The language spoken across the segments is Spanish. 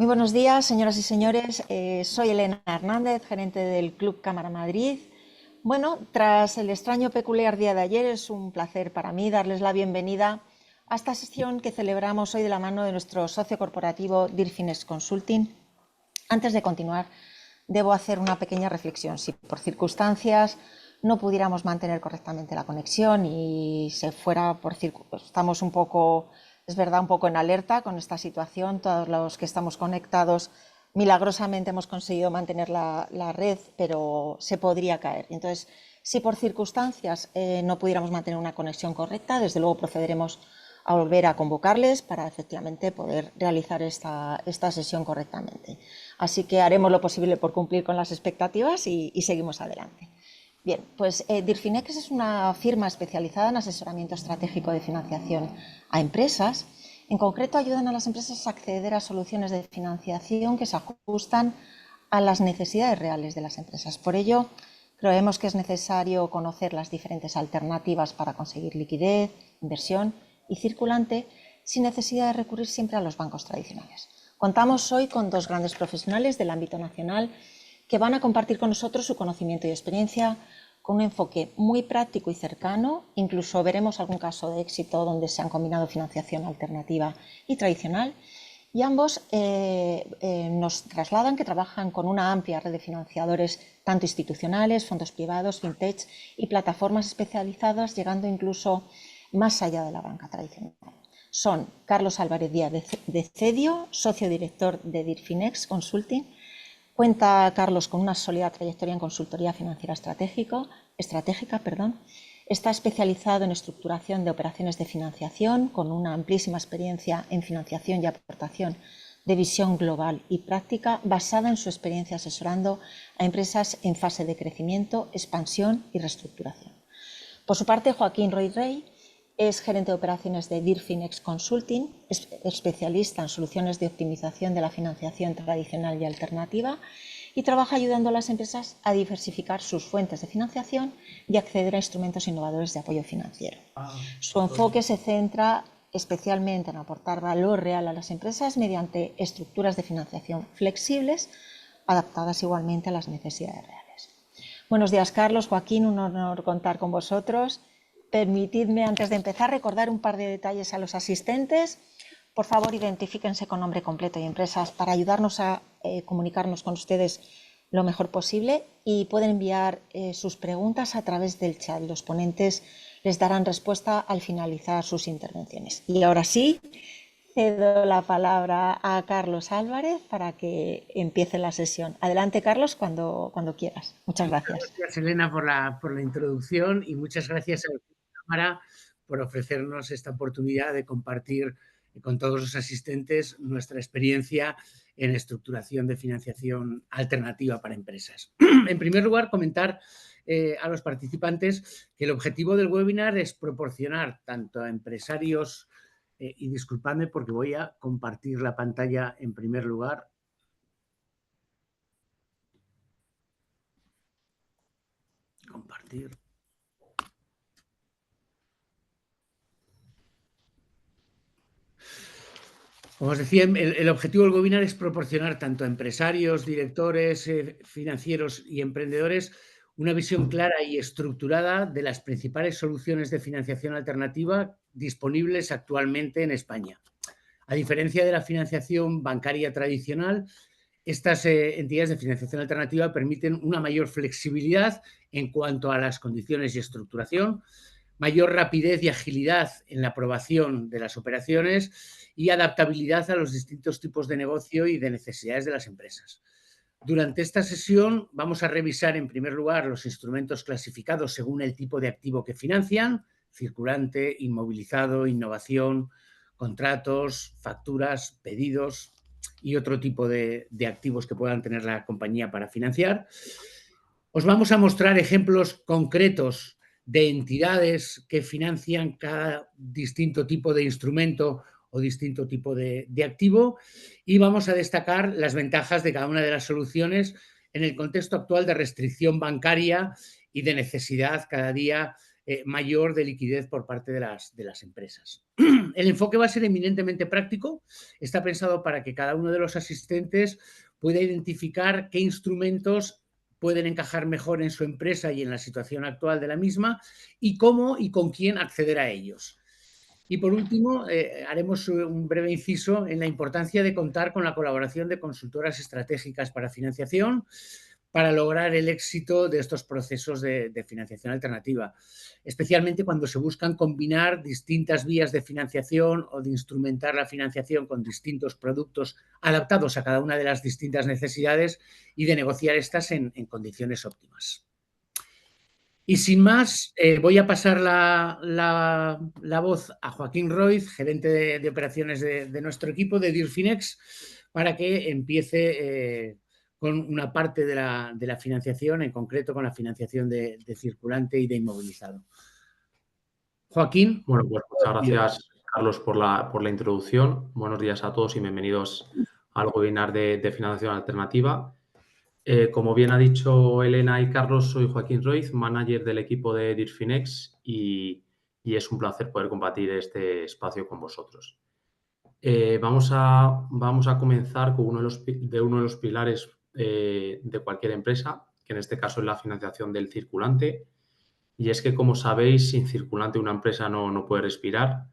Muy buenos días, señoras y señores. Soy Elena Hernández, gerente del Club Cámara Madrid. Bueno, tras el extraño peculiar día de ayer, es un placer para mí darles la bienvenida a esta sesión que celebramos hoy de la mano de nuestro socio corporativo Dirfinex Consulting. Antes de continuar, debo hacer una pequeña reflexión. Si por circunstancias no pudiéramos mantener correctamente la conexión y estamos un poco, es verdad, un poco en alerta con esta situación. Todos los que estamos conectados, milagrosamente hemos conseguido mantener la red, pero se podría caer. Entonces, si por circunstancias no pudiéramos mantener una conexión correcta, desde luego procederemos a volver a convocarles para efectivamente poder realizar esta sesión correctamente. Así que haremos lo posible por cumplir con las expectativas y seguimos adelante. Bien, pues Dirfinex es una firma especializada en asesoramiento estratégico de financiación a empresas. En concreto, ayudan a las empresas a acceder a soluciones de financiación que se ajustan a las necesidades reales de las empresas. Por ello, creemos que es necesario conocer las diferentes alternativas para conseguir liquidez, inversión y circulante sin necesidad de recurrir siempre a los bancos tradicionales. Contamos hoy con dos grandes profesionales del ámbito nacional que van a compartir con nosotros su conocimiento y experiencia con un enfoque muy práctico y cercano. Incluso veremos algún caso de éxito donde se han combinado financiación alternativa y tradicional. Y ambos nos trasladan que trabajan con una amplia red de financiadores, tanto institucionales, fondos privados, fintech y plataformas especializadas, llegando incluso más allá de la banca tradicional. Son Carlos Álvarez Díaz de Cedio, socio director de Dirfinex Consulting. Cuenta Carlos con una sólida trayectoria en consultoría financiera estratégica. Está especializado en estructuración de operaciones de financiación, con una amplísima experiencia en financiación y aportación de visión global y práctica, basada en su experiencia asesorando a empresas en fase de crecimiento, expansión y reestructuración. Por su parte, Joaquín Roy Rey es gerente de operaciones de Dirfinex Consulting, es especialista en soluciones de optimización de la financiación tradicional y alternativa y trabaja ayudando a las empresas a diversificar sus fuentes de financiación y acceder a instrumentos innovadores de apoyo financiero. Su enfoque se centra especialmente en aportar valor real a las empresas mediante estructuras de financiación flexibles, adaptadas igualmente a las necesidades reales. Buenos días, Carlos, Joaquín, un honor contar con vosotros. Permitidme, antes de empezar, recordar un par de detalles a los asistentes. Por favor, identifíquense con nombre completo y empresas para ayudarnos a comunicarnos con ustedes lo mejor posible, y pueden enviar sus preguntas a través del chat. Los ponentes les darán respuesta al finalizar sus intervenciones. Y ahora sí, cedo la palabra a Carlos Álvarez para que empiece la sesión. Adelante, Carlos, cuando quieras. Muchas gracias. Muchas gracias, Elena, por la introducción, y muchas gracias a la Cámara por ofrecernos esta oportunidad de compartir con todos los asistentes nuestra experiencia en estructuración de financiación alternativa para empresas. En primer lugar, comentar a los participantes que el objetivo del webinar es proporcionar tanto a empresarios, y disculpadme porque voy a compartir la pantalla en primer lugar. Compartir. Como os decía, el objetivo del webinar es proporcionar tanto a empresarios, directores financieros y emprendedores una visión clara y estructurada de las principales soluciones de financiación alternativa disponibles actualmente en España. A diferencia de la financiación bancaria tradicional, estas entidades de financiación alternativa permiten una mayor flexibilidad en cuanto a las condiciones y estructuración, mayor rapidez y agilidad en la aprobación de las operaciones y adaptabilidad a los distintos tipos de negocio y de necesidades de las empresas. Durante esta sesión vamos a revisar, en primer lugar, los instrumentos clasificados según el tipo de activo que financian: circulante, inmovilizado, innovación, contratos, facturas, pedidos y otro tipo de activos que puedan tener la compañía para financiar. Os vamos a mostrar ejemplos concretos de entidades que financian cada distinto tipo de instrumento o distinto tipo de activo, y vamos a destacar las ventajas de cada una de las soluciones en el contexto actual de restricción bancaria y de necesidad cada día mayor de liquidez por parte de las empresas. El enfoque va a ser eminentemente práctico. Está pensado para que cada uno de los asistentes pueda identificar qué instrumentos pueden encajar mejor en su empresa y en la situación actual de la misma y cómo y con quién acceder a ellos. Y por último, haremos un breve inciso en la importancia de contar con la colaboración de consultoras estratégicas para financiación para lograr el éxito de estos procesos de financiación alternativa, especialmente cuando se buscan combinar distintas vías de financiación o de instrumentar la financiación con distintos productos adaptados a cada una de las distintas necesidades y de negociar estas en condiciones óptimas. Y sin más, voy a pasar la voz a Joaquín Roiz, gerente de operaciones de nuestro equipo, de Dirfinex, para que empiece con una parte de la financiación, en concreto con la financiación de circulante y de inmovilizado. Joaquín. Bueno, pues muchas gracias, Carlos, por la introducción. Buenos días a todos y bienvenidos al webinar de financiación alternativa. Como bien ha dicho Elena y Carlos, soy Joaquín Roiz, manager del equipo de Dirfinex y es un placer poder compartir este espacio con vosotros. Vamos a comenzar con uno de los pilares de cualquier empresa, que en este caso es la financiación del circulante. Y es que, como sabéis, sin circulante una empresa no puede respirar.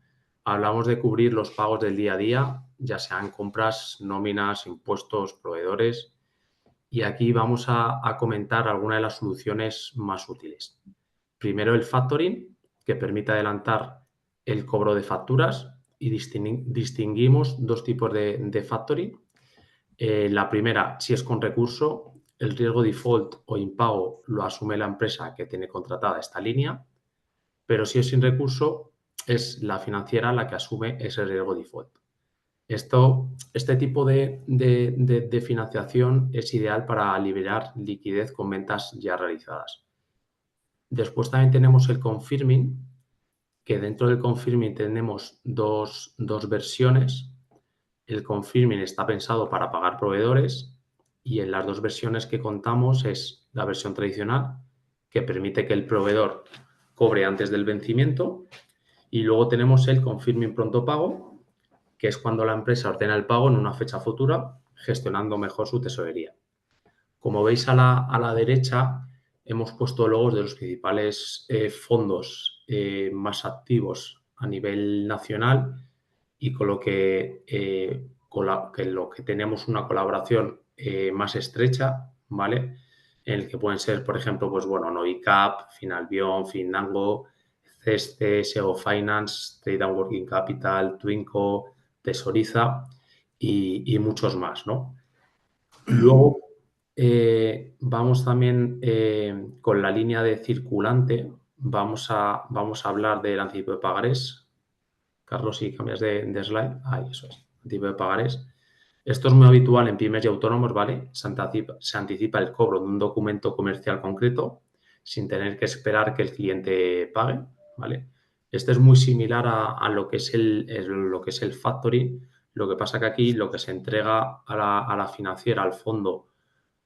Hablamos de cubrir los pagos del día a día, ya sean compras, nóminas, impuestos, proveedores. Y aquí vamos a comentar algunas de las soluciones más útiles. Primero, el factoring, que permite adelantar el cobro de facturas, y distinguimos dos tipos de factoring. La primera, si es con recurso, el riesgo default o impago lo asume la empresa que tiene contratada esta línea, pero si es sin recurso, es la financiera la que asume ese riesgo default. Este tipo de financiación es ideal para liberar liquidez con ventas ya realizadas. Después también tenemos el confirming, que dentro del confirming tenemos dos versiones. El confirming está pensado para pagar proveedores y en las dos versiones que contamos es la versión tradicional, que permite que el proveedor cobre antes del vencimiento, y luego tenemos el confirming pronto pago, que es cuando la empresa ordena el pago en una fecha futura, gestionando mejor su tesorería. Como veis a la derecha, hemos puesto logos de los principales fondos más activos a nivel nacional y con lo que tenemos una colaboración más estrecha, ¿vale? En el que pueden ser, por ejemplo, pues bueno, Novicap, Finalbion, Findango, Ceste, Sego Finance, Trade and Working Capital, Twinco, Tesoriza y muchos más, ¿no? Luego vamos también con la línea de circulante, vamos a hablar del anticipo de pagarés. Carlos, si cambias de slide, ahí eso es, anticipo de pagarés. Esto es muy habitual en pymes y autónomos, ¿vale? Se anticipa el cobro de un documento comercial concreto sin tener que esperar que el cliente pague, ¿vale? Este es muy similar a lo que es el factoring. Lo que pasa que aquí lo que se entrega a la financiera, al fondo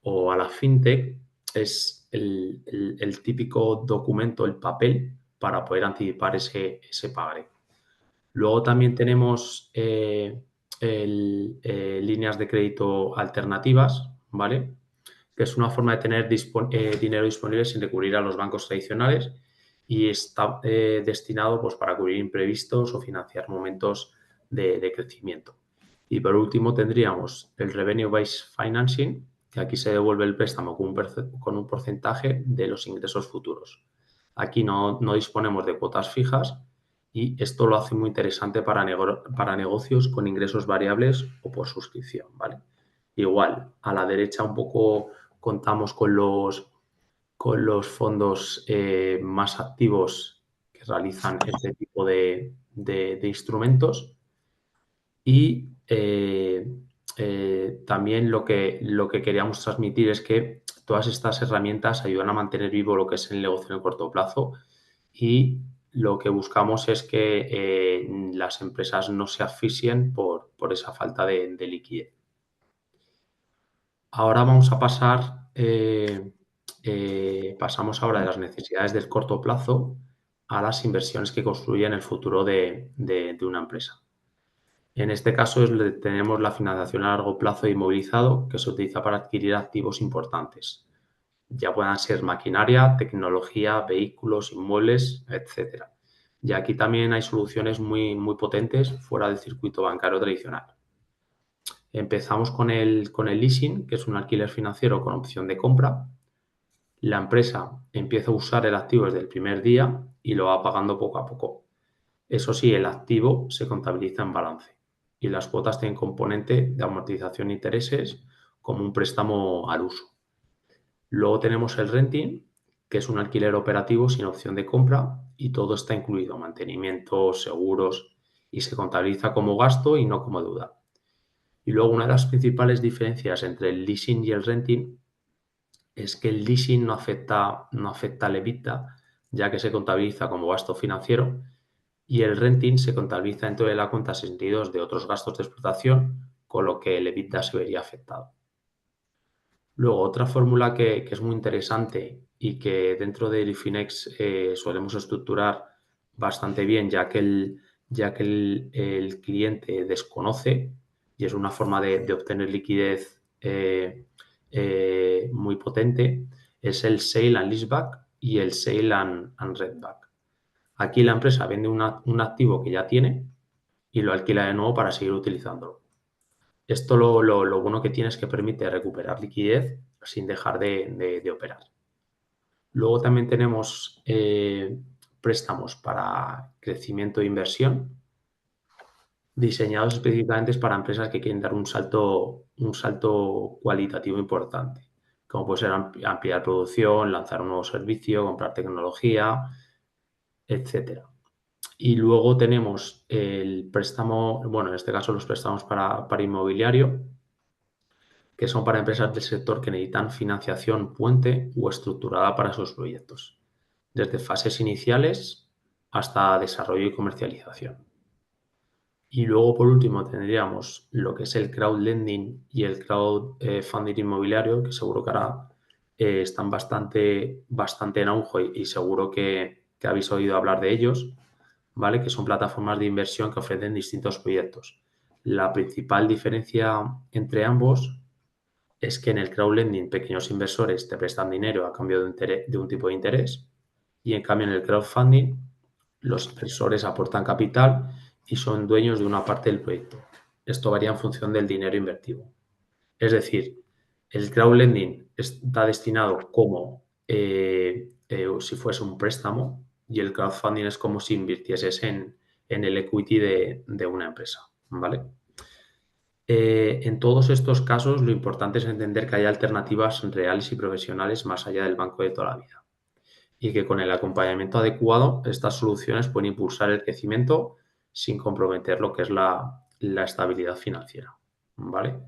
o a la fintech es el típico documento, el papel, para poder anticipar ese pagaré. Luego también tenemos líneas de crédito alternativas, ¿vale? Que es una forma de tener dinero disponible sin recurrir a los bancos tradicionales y está destinado pues, para cubrir imprevistos o financiar momentos de crecimiento. Y por último tendríamos el Revenue Based Financing, que aquí se devuelve el préstamo con un porcentaje de los ingresos futuros. Aquí no disponemos de cuotas fijas y esto lo hace muy interesante para negocios con ingresos variables o por suscripción, ¿vale? Igual, a la derecha un poco contamos con los fondos más activos que realizan este tipo de instrumentos y también lo que queríamos transmitir es que todas estas herramientas ayudan a mantener vivo lo que es el negocio en el corto plazo y lo que buscamos es que las empresas no se asfixien por esa falta de liquidez. Ahora vamos a pasamos ahora de las necesidades del corto plazo a las inversiones que construyen el futuro de una empresa. En este caso tenemos la financiación a largo plazo inmovilizado, que se utiliza para adquirir activos importantes, ya puedan ser maquinaria, tecnología, vehículos, inmuebles, etcétera. Y aquí también hay soluciones muy, muy potentes fuera del circuito bancario tradicional. Empezamos con el leasing, que es un alquiler financiero con opción de compra. La empresa empieza a usar el activo desde el primer día y lo va pagando poco a poco. Eso sí, el activo se contabiliza en balance y las cuotas tienen componente de amortización de intereses como un préstamo al uso. Luego tenemos el renting, que es un alquiler operativo sin opción de compra y todo está incluido, mantenimiento, seguros, y se contabiliza como gasto y no como deuda. Y luego una de las principales diferencias entre el leasing y el renting es que el leasing no afecta al EBITDA, ya que se contabiliza como gasto financiero, y el renting se contabiliza dentro de la cuenta 62 de otros gastos de explotación, con lo que el EBITDA se vería afectado. Luego, otra fórmula que es muy interesante y que dentro del IFINEX solemos estructurar bastante bien, ya que el cliente desconoce y es una forma de obtener liquidez muy potente, es el sale and leaseback y el sale and rentback. Aquí la empresa vende un activo que ya tiene y lo alquila de nuevo para seguir utilizándolo. Esto lo bueno que tiene es que permite recuperar liquidez sin dejar de operar. Luego también tenemos préstamos para crecimiento e inversión, diseñados específicamente para empresas que quieren dar un salto cualitativo importante, como puede ser ampliar producción, lanzar un nuevo servicio, comprar tecnología, etcétera. Y luego tenemos el préstamo, bueno, en este caso los préstamos para inmobiliario, que son para empresas del sector que necesitan financiación puente o estructurada para sus proyectos, desde fases iniciales hasta desarrollo y comercialización. Y luego, por último, tendríamos lo que es el crowdlending y el crowdfunding inmobiliario, que seguro que ahora están bastante en auge y seguro que habéis oído hablar de ellos, ¿vale? Que son plataformas de inversión que ofrecen distintos proyectos. La principal diferencia entre ambos es que en el crowdlending pequeños inversores te prestan dinero a cambio de un tipo de interés y en cambio en el crowdfunding los inversores aportan capital y son dueños de una parte del proyecto. Esto varía en función del dinero invertido. Es decir, el crowdlending está destinado como si fuese un préstamo y el crowdfunding es como si invirtieses en el equity de una empresa, ¿vale? En todos estos casos, lo importante es entender que hay alternativas reales y profesionales más allá del banco de toda la vida y que con el acompañamiento adecuado estas soluciones pueden impulsar el crecimiento sin comprometer lo que es la estabilidad financiera, ¿vale?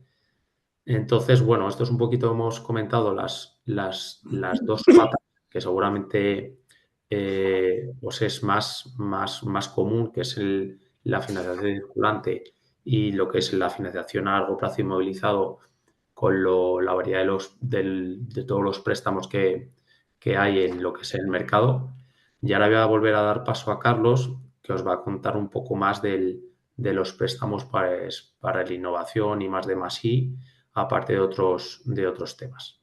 Entonces, bueno, esto es un poquito, hemos comentado las dos patas que seguramente pues es más común, que es la financiación circulante y lo que es la financiación a largo plazo inmovilizado con la variedad de todos los préstamos que hay en lo que es el mercado. Y ahora voy a volver a dar paso a Carlos, que os va a contar un poco más de los préstamos para la innovación y más de +I, aparte de otros temas.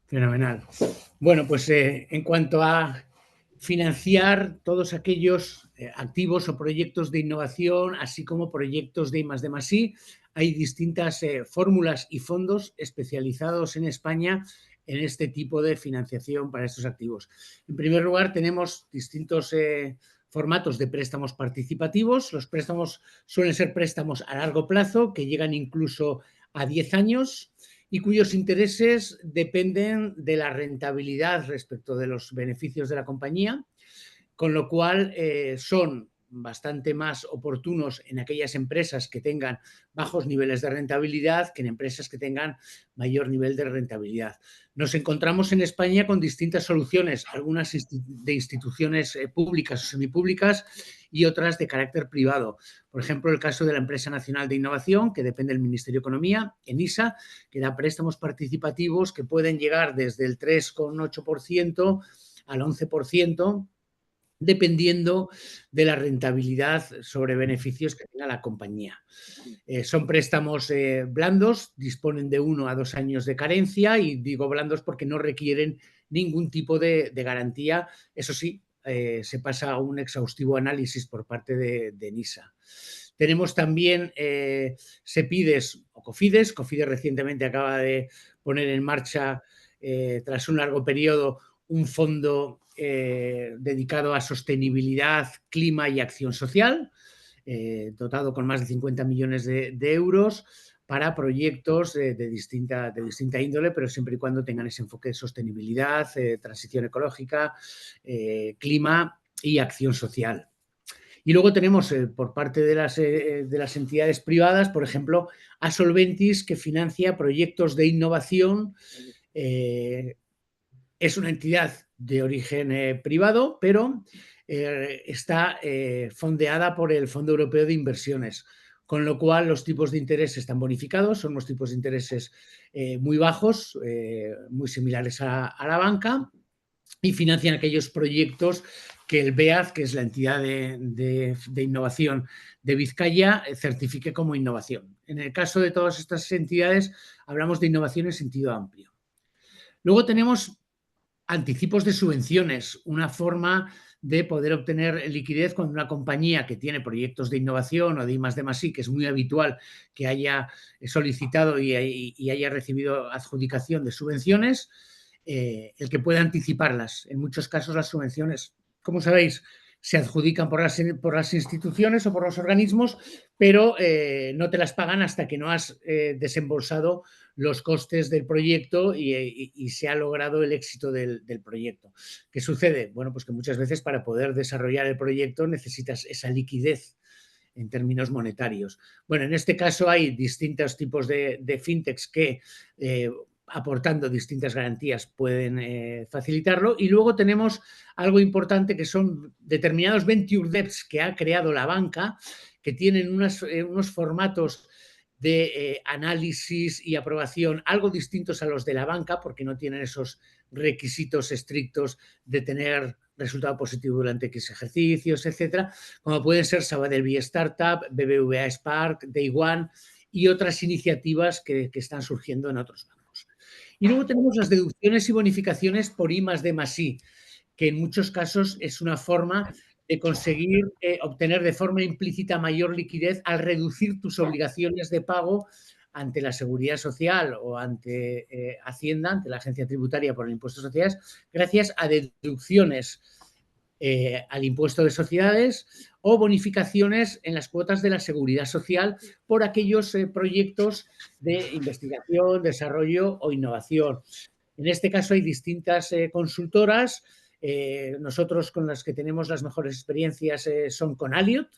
Fenomenal. Bueno, pues en cuanto a financiar todos aquellos activos o proyectos de innovación, así como proyectos de I+D+I, hay distintas fórmulas y fondos especializados en España en este tipo de financiación para estos activos. En primer lugar, tenemos distintos formatos de préstamos participativos. Los préstamos suelen ser préstamos a largo plazo que llegan incluso a 10 años y cuyos intereses dependen de la rentabilidad respecto de los beneficios de la compañía, con lo cual son bastante más oportunos en aquellas empresas que tengan bajos niveles de rentabilidad que en empresas que tengan mayor nivel de rentabilidad. Nos encontramos en España con distintas soluciones, algunas de instituciones públicas o semipúblicas y otras de carácter privado. Por ejemplo, el caso de la Empresa Nacional de Innovación, que depende del Ministerio de Economía, ENISA, que da préstamos participativos que pueden llegar desde el 3,8% al 11%, dependiendo de la rentabilidad sobre beneficios que tenga la compañía. Son préstamos blandos, disponen de 1 a 2 años de carencia, y digo blandos porque no requieren ningún tipo de garantía. Eso sí, se pasa a un exhaustivo análisis por parte de NISA. Tenemos también SEPIDES o COFIDES. COFIDES recientemente acaba de poner en marcha, tras un largo periodo, un fondo dedicado a sostenibilidad, clima y acción social, dotado con más de 50 millones de euros para proyectos de distinta índole, pero siempre y cuando tengan ese enfoque de sostenibilidad, transición ecológica, clima y acción social. Y luego tenemos, por parte de las entidades privadas, por ejemplo, a Solventis, que financia proyectos de innovación. Es una entidad de origen privado, pero está fondeada por el Fondo Europeo de Inversiones, con lo cual los tipos de interés están bonificados, son unos tipos de intereses muy bajos, muy similares a la banca, y financian aquellos proyectos que el BEAD, que es la entidad de innovación de Vizcaya, certifique como innovación. En el caso de todas estas entidades, hablamos de innovación en sentido amplio. Luego tenemos anticipos de subvenciones, una forma de poder obtener liquidez cuando una compañía que tiene proyectos de innovación o de I+D+I, que es muy habitual que haya solicitado y haya recibido adjudicación de subvenciones, el que pueda anticiparlas. En muchos casos las subvenciones, como sabéis, se adjudican por las instituciones o por los organismos, pero no te las pagan hasta que no has desembolsado los costes del proyecto y se ha logrado el éxito del proyecto. ¿Qué sucede? Bueno, pues que muchas veces para poder desarrollar el proyecto necesitas esa liquidez en términos monetarios. Bueno, en este caso hay distintos tipos de fintechs que aportando distintas garantías pueden facilitarlo. Y luego tenemos algo importante, que son determinados venture debts que ha creado la banca, que tienen unos formatos de análisis y aprobación algo distintos a los de la banca, porque no tienen esos requisitos estrictos de tener resultado positivo durante X ejercicios, etcétera, como pueden ser Sabadell Vía Startup, BBVA Spark, Day One y otras iniciativas que están surgiendo en otros bancos. Y luego tenemos las deducciones y bonificaciones por I+D+I, que en muchos casos es una forma de conseguir obtener de forma implícita mayor liquidez al reducir tus obligaciones de pago ante la Seguridad Social o ante Hacienda, ante la Agencia Tributaria por el Impuesto de Sociedades, gracias a deducciones al impuesto de sociedades o bonificaciones en las cuotas de la Seguridad Social por aquellos proyectos de investigación, desarrollo o innovación. En este caso hay distintas consultoras. Nosotros con las que tenemos las mejores experiencias son con Alliot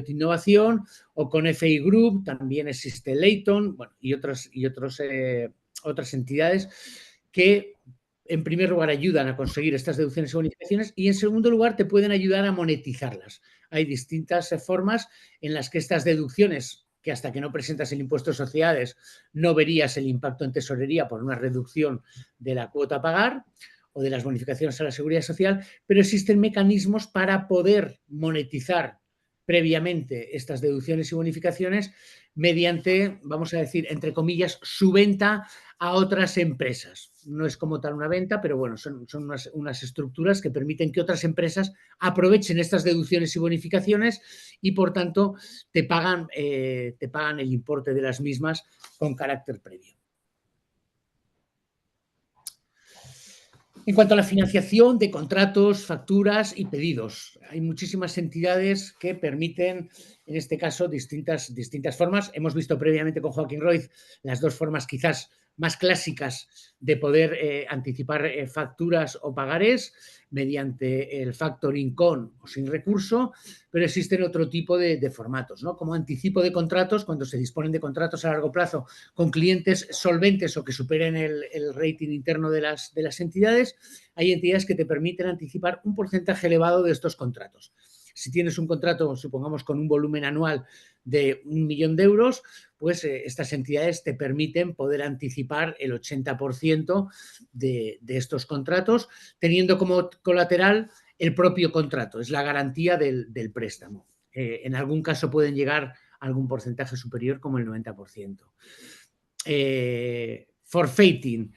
Innovación, o con FI Group. También existe Layton, bueno, y otras entidades que en primer lugar ayudan a conseguir estas deducciones y bonificaciones, y en segundo lugar te pueden ayudar a monetizarlas. Hay distintas formas en las que estas deducciones, que hasta que no presentas el impuesto de sociedades no verías el impacto en tesorería por una reducción de la cuota a pagar o de las bonificaciones a la Seguridad Social, pero existen mecanismos para poder monetizar previamente estas deducciones y bonificaciones mediante, vamos a decir, entre comillas, su venta a otras empresas. No es como tal una venta, pero bueno, son unas estructuras que permiten que otras empresas aprovechen estas deducciones y bonificaciones y, por tanto, te pagan el importe de las mismas con carácter previo. En cuanto a la financiación de contratos, facturas y pedidos, hay muchísimas entidades que permiten, en este caso, distintas formas. Hemos visto previamente con Joaquín Roig las dos formas quizás más clásicas de poder anticipar facturas o pagarés mediante el factoring con o sin recurso, pero existen otro tipo de formatos, ¿no? Como anticipo de contratos, cuando se disponen de contratos a largo plazo con clientes solventes o que superen el rating interno de las entidades. Hay entidades que te permiten anticipar un porcentaje elevado de estos contratos. Si tienes un contrato, supongamos, con un volumen anual de 1 millón de euros, pues estas entidades te permiten poder anticipar el 80% de estos contratos, teniendo como colateral el propio contrato, es la garantía del préstamo. En algún caso pueden llegar a algún porcentaje superior como el 90%. Forfeiting.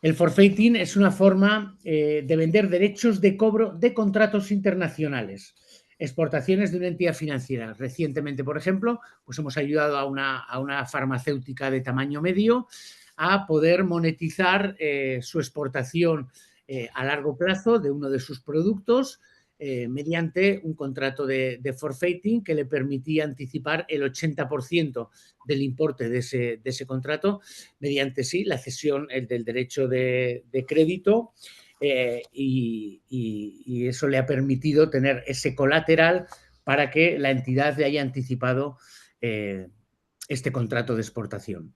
El forfeiting es una forma de vender derechos de cobro de contratos internacionales, exportaciones de una entidad financiera. Recientemente, por ejemplo, pues hemos ayudado a una farmacéutica de tamaño medio a poder monetizar su exportación a largo plazo de uno de sus productos mediante un contrato de forfeiting que le permitía anticipar el 80% del importe de ese contrato mediante, sí, la cesión del derecho de crédito y eso le ha permitido tener ese colateral para que la entidad le haya anticipado este contrato de exportación.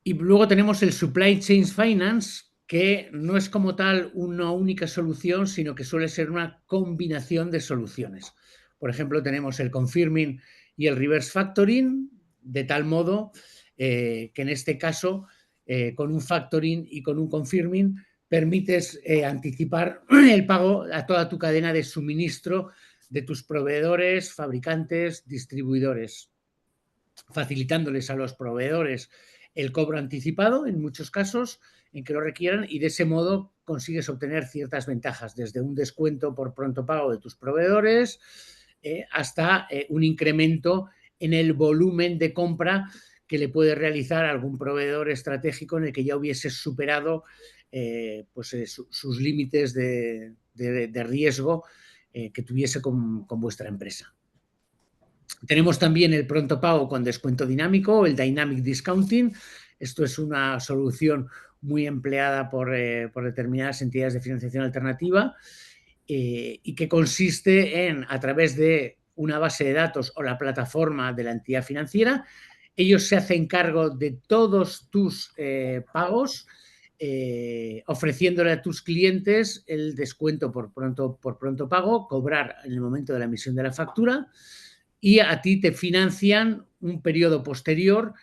Y luego tenemos el Supply Chain Finance, que no es como tal una única solución, sino que suele ser una combinación de soluciones. Por ejemplo, tenemos el confirming y el reverse factoring, de tal modo que en este caso, con un factoring y con un confirming, permites anticipar el pago a toda tu cadena de suministro de tus proveedores, fabricantes, distribuidores, facilitándoles a los proveedores el cobro anticipado en muchos casos en que lo requieran y de ese modo consigues obtener ciertas ventajas, desde un descuento por pronto pago de tus proveedores hasta un incremento en el volumen de compra que le puede realizar algún proveedor estratégico en el que ya hubieses superado sus límites de riesgo que tuviese con vuestra empresa. Tenemos también el pronto pago con descuento dinámico, el Dynamic Discounting. Esto es una solución muy empleada por determinadas entidades de financiación alternativa y que consiste en, a través de una base de datos o la plataforma de la entidad financiera, ellos se hacen cargo de todos tus pagos, ofreciéndole a tus clientes el descuento por pronto pago, cobrar en el momento de la emisión de la factura, y a ti te financian un periodo posterior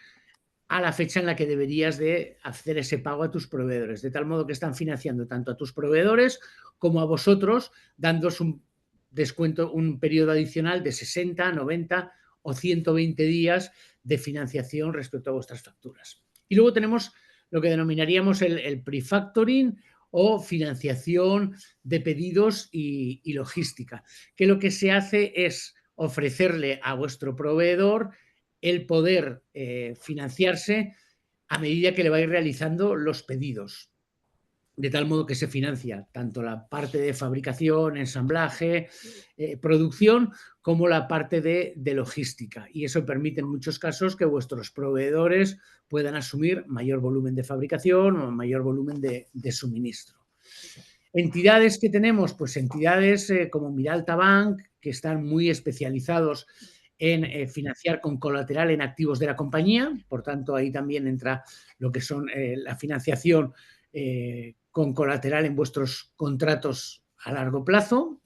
a la fecha en la que deberías de hacer ese pago a tus proveedores, de tal modo que están financiando tanto a tus proveedores como a vosotros, dándoos un descuento, un periodo adicional de 60, 90 o 120 días de financiación respecto a vuestras facturas. Y luego tenemos lo que denominaríamos el pre-factoring o financiación de pedidos y logística, que lo que se hace es ofrecerle a vuestro proveedor el poder financiarse a medida que le vais realizando los pedidos, de tal modo que se financia tanto la parte de fabricación, ensamblaje, producción, como la parte de logística. Y eso permite en muchos casos que vuestros proveedores puedan asumir mayor volumen de fabricación o mayor volumen de suministro. Entidades que tenemos, pues entidades como Miralta Bank, que están muy especializados en financiar con colateral en activos de la compañía, por tanto ahí también entra lo que son la financiación con colateral en vuestros contratos a largo plazo.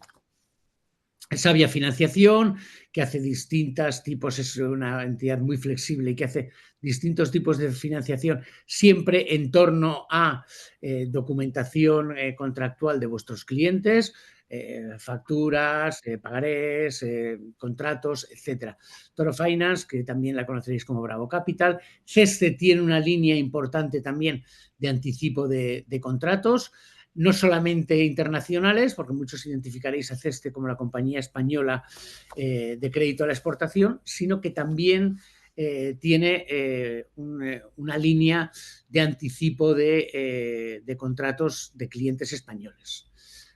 Sabia Financiación, que hace distintos tipos, es una entidad muy flexible y que hace distintos tipos de financiación, siempre en torno a documentación contractual de vuestros clientes, facturas, pagarés, contratos, etc. Toro Finance, que también la conoceréis como Bravo Capital. Geste tiene una línea importante también de anticipo de contratos, no solamente internacionales, porque muchos identificaréis a Ceste como la compañía española de crédito a la exportación, sino que también tiene una línea de anticipo de contratos de clientes españoles.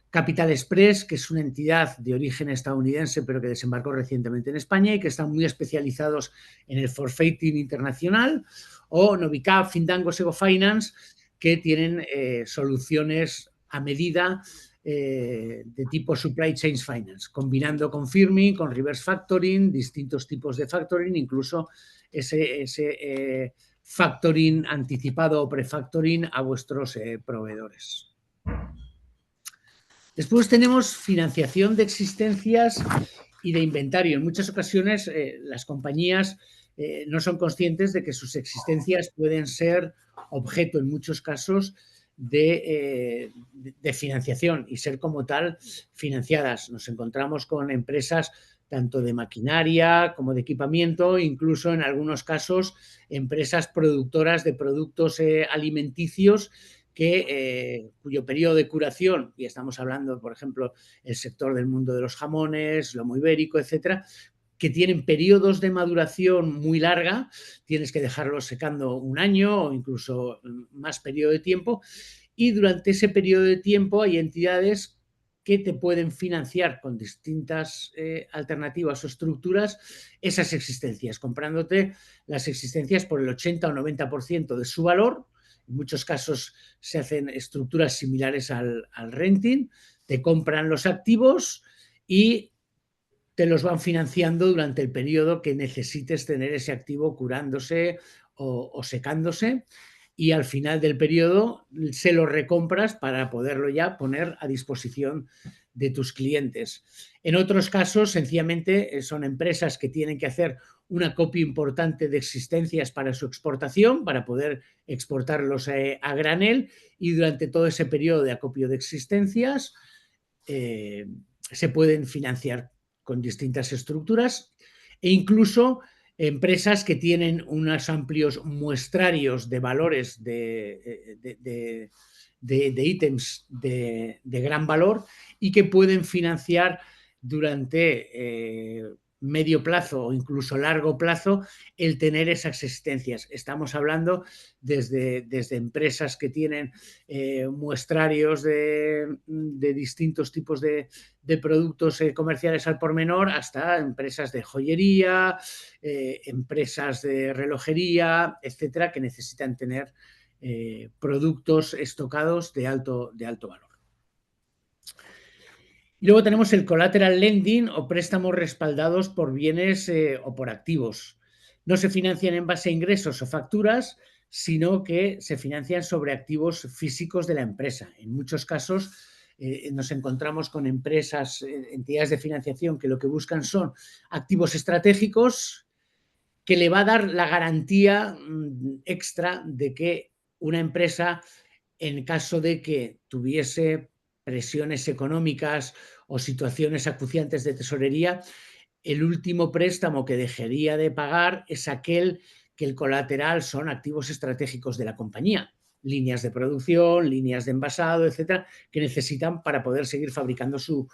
Capital Express, que es una entidad de origen estadounidense, pero que desembarcó recientemente en España y que están muy especializados en el forfeiting internacional, o Novicap, Findango, Sego Finance, que tienen soluciones a medida de tipo Supply Chain Finance, combinando confirming, con reverse factoring, distintos tipos de factoring, incluso ese factoring anticipado o prefactoring a vuestros proveedores. Después tenemos financiación de existencias y de inventario. En muchas ocasiones las compañías no son conscientes de que sus existencias pueden ser objeto, en muchos casos, de financiación y ser como tal financiadas. Nos encontramos con empresas tanto de maquinaria como de equipamiento, incluso en algunos casos empresas productoras de productos alimenticios cuyo periodo de curación, y estamos hablando, por ejemplo, el sector del mundo de los jamones, lomo ibérico, etcétera, que tienen periodos de maduración muy larga, tienes que dejarlos secando un año o incluso más periodo de tiempo, y durante ese periodo de tiempo hay entidades que te pueden financiar con distintas alternativas o estructuras esas existencias, comprándote las existencias por el 80 o 90% de su valor. En muchos casos se hacen estructuras similares al renting, te compran los activos y te los van financiando durante el periodo que necesites tener ese activo curándose o secándose, y al final del periodo se lo recompras para poderlo ya poner a disposición de tus clientes. En otros casos, sencillamente, son empresas que tienen que hacer una copia importante de existencias para su exportación, para poder exportarlos a granel, y durante todo ese periodo de acopio de existencias se pueden financiar con distintas estructuras, e incluso empresas que tienen unos amplios muestrarios de valores de ítems de gran valor y que pueden financiar durante medio plazo o incluso largo plazo el tener esas existencias. Estamos hablando desde empresas que tienen muestrarios de distintos tipos de productos comerciales al por menor, hasta empresas de joyería, empresas de relojería, etcétera, que necesitan tener productos estocados de alto valor. Y luego tenemos el collateral lending o préstamos respaldados por bienes o por activos. No se financian en base a ingresos o facturas, sino que se financian sobre activos físicos de la empresa. En muchos casos nos encontramos con empresas, entidades de financiación que lo que buscan son activos estratégicos que le va a dar la garantía extra de que una empresa, en caso de que tuviese presiones económicas o situaciones acuciantes de tesorería, el último préstamo que dejaría de pagar es aquel que el colateral son activos estratégicos de la compañía, líneas de producción, líneas de envasado, etcétera, que necesitan para poder seguir fabricando su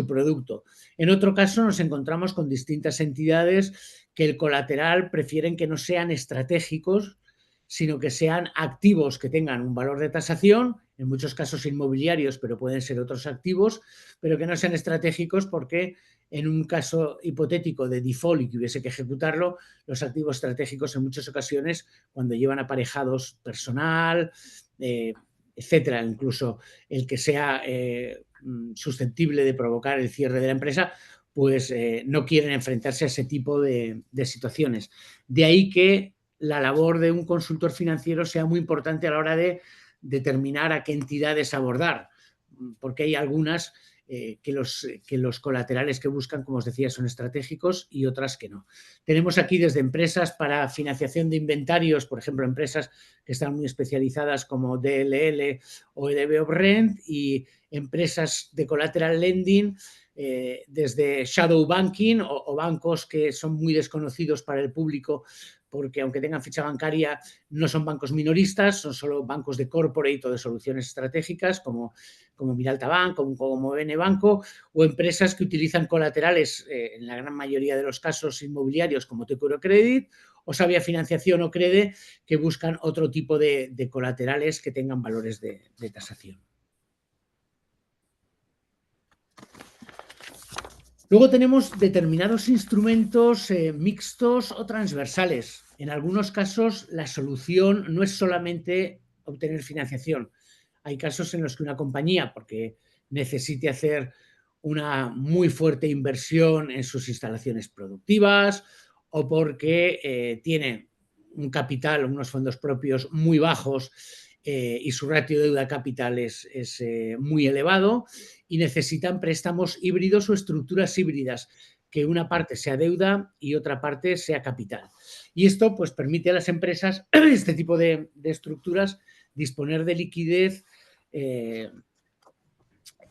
producto. En otro caso, nos encontramos con distintas entidades que el colateral prefieren que no sean estratégicos, sino que sean activos que tengan un valor de tasación, en muchos casos inmobiliarios, pero pueden ser otros activos, pero que no sean estratégicos porque en un caso hipotético de default y que hubiese que ejecutarlo, los activos estratégicos en muchas ocasiones, cuando llevan aparejados personal, etcétera, incluso el que sea susceptible de provocar el cierre de la empresa, pues no quieren enfrentarse a ese tipo de situaciones. De ahí que la labor de un consultor financiero sea muy importante a la hora de determinar a qué entidades abordar, porque hay algunas que los colaterales que buscan, como os decía, son estratégicos y otras que no. Tenemos aquí desde empresas para financiación de inventarios, por ejemplo, empresas que están muy especializadas como DLL o EDB Rent, y empresas de collateral lending desde shadow banking o bancos que son muy desconocidos para el público, porque aunque tengan ficha bancaria no son bancos minoristas, son solo bancos de corporate o de soluciones estratégicas como Miralta Bank, como BN Banco, o empresas que utilizan colaterales en la gran mayoría de los casos inmobiliarios como Tecuro Credit o Sabia Financiación o Crede, que buscan otro tipo de colaterales que tengan valores de tasación. Luego tenemos determinados instrumentos mixtos o transversales. En algunos casos la solución no es solamente obtener financiación. Hay casos en los que una compañía, porque necesite hacer una muy fuerte inversión en sus instalaciones productivas o porque tiene un capital, unos fondos propios muy bajos y su ratio de deuda capital es muy elevado y necesitan préstamos híbridos o estructuras híbridas, que una parte sea deuda y otra parte sea capital. Y esto pues, permite a las empresas, este tipo de estructuras, disponer de liquidez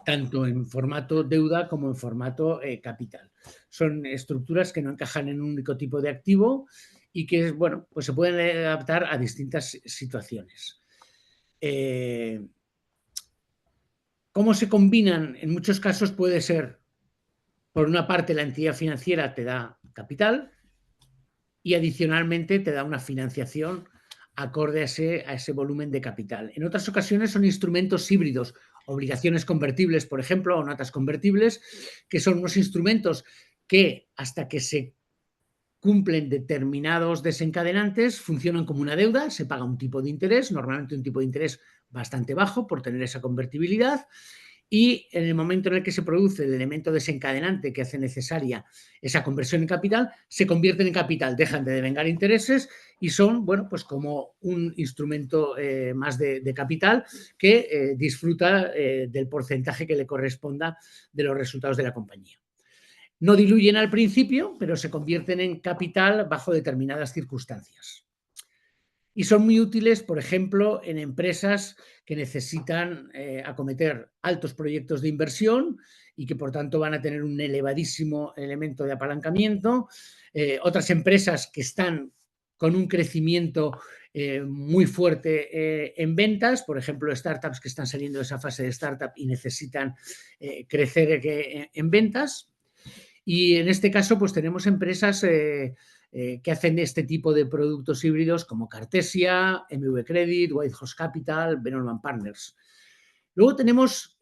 tanto en formato deuda como en formato capital. Son estructuras que no encajan en un único tipo de activo y que, bueno, pues se pueden adaptar a distintas situaciones. ¿Cómo se combinan? En muchos casos puede ser, por una parte, la entidad financiera te da capital y adicionalmente te da una financiación acorde a ese volumen de capital. En otras ocasiones son instrumentos híbridos, obligaciones convertibles, por ejemplo, o notas convertibles, que son unos instrumentos que hasta que se cumplen determinados desencadenantes, funcionan como una deuda, se paga un tipo de interés, normalmente un tipo de interés bastante bajo por tener esa convertibilidad, y en el momento en el que se produce el elemento desencadenante que hace necesaria esa conversión en capital, se convierten en capital, dejan de devengar intereses y son, bueno, pues como un instrumento más de capital que disfruta del porcentaje que le corresponda de los resultados de la compañía. No diluyen al principio, pero se convierten en capital bajo determinadas circunstancias. Y son muy útiles, por ejemplo, en empresas que necesitan acometer altos proyectos de inversión y que, por tanto, van a tener un elevadísimo elemento de apalancamiento. Otras empresas que están con un crecimiento muy fuerte en ventas, por ejemplo, startups que están saliendo de esa fase de startup y necesitan crecer en ventas. Y en este caso, pues tenemos empresas que hacen este tipo de productos híbridos como Cartesia, MV Credit, Whitehorse Capital, Benolman Partners. Luego tenemos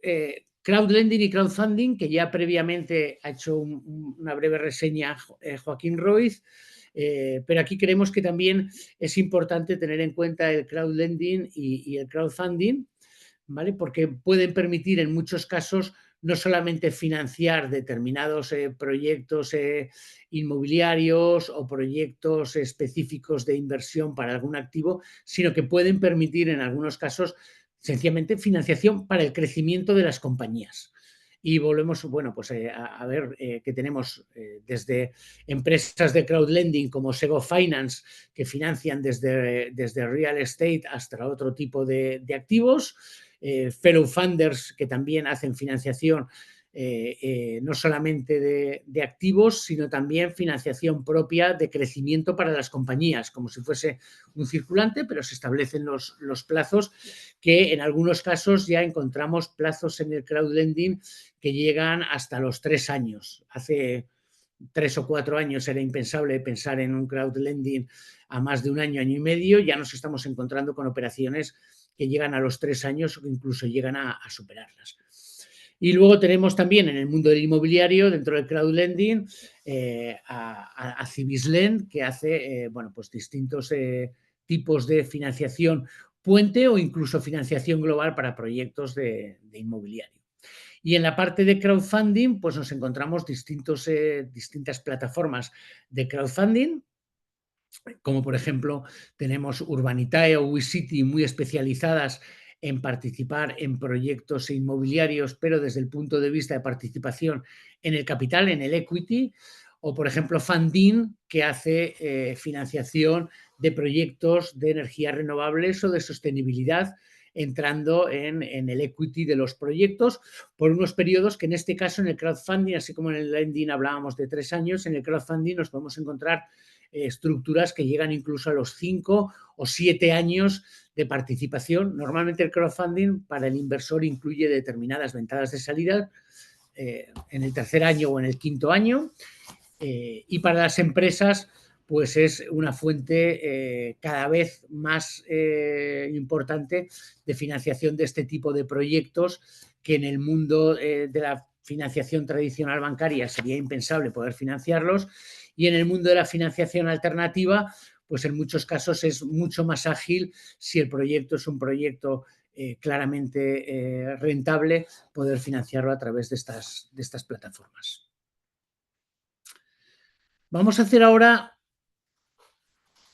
crowdlending y crowdfunding, que ya previamente ha hecho una breve reseña Joaquín Roiz, pero aquí creemos que también es importante tener en cuenta el crowdlending y el crowdfunding, ¿vale? Porque pueden permitir en muchos casos no solamente financiar determinados proyectos inmobiliarios o proyectos específicos de inversión para algún activo, sino que pueden permitir en algunos casos sencillamente financiación para el crecimiento de las compañías. Y volvemos, bueno, pues a ver que tenemos desde empresas de crowdlending como Sego Finance, que financian desde real estate hasta otro tipo de activos, fellow funders que también hacen financiación no solamente de activos, sino también financiación propia de crecimiento para las compañías, como si fuese un circulante, pero se establecen los plazos que en algunos casos ya encontramos plazos en el crowdlending que llegan hasta los 3 años. Hace 3 o 4 años era impensable pensar en un crowdlending a más de un año, año y medio. Ya nos estamos encontrando con operaciones que llegan a los 3 años o incluso llegan a superarlas. Y luego tenemos también en el mundo del inmobiliario, dentro del crowdlending, a Cibislend, que hace bueno, pues distintos tipos de financiación puente o incluso financiación global para proyectos de inmobiliario. Y en la parte de crowdfunding, pues nos encontramos distintas plataformas de crowdfunding, como por ejemplo tenemos Urbanitae o WeCity, muy especializadas en participar en proyectos inmobiliarios, pero desde el punto de vista de participación en el capital, en el equity, o por ejemplo Funding, que hace financiación de proyectos de energías renovables o de sostenibilidad, entrando en el equity de los proyectos por unos periodos que en este caso en el crowdfunding, así como en el lending hablábamos de 3 años, en el crowdfunding nos podemos encontrar estructuras que llegan incluso a los 5 o 7 años de participación. Normalmente el crowdfunding para el inversor incluye determinadas ventanas de salida en el 3er año o en el 5.º año, y para las empresas pues es una fuente cada vez más importante de financiación de este tipo de proyectos, que en el mundo de la financiación tradicional bancaria sería impensable poder financiarlos, y en el mundo de la financiación alternativa pues en muchos casos es mucho más ágil, si el proyecto es un proyecto claramente rentable, poder financiarlo a través de estas plataformas. Vamos a hacer ahora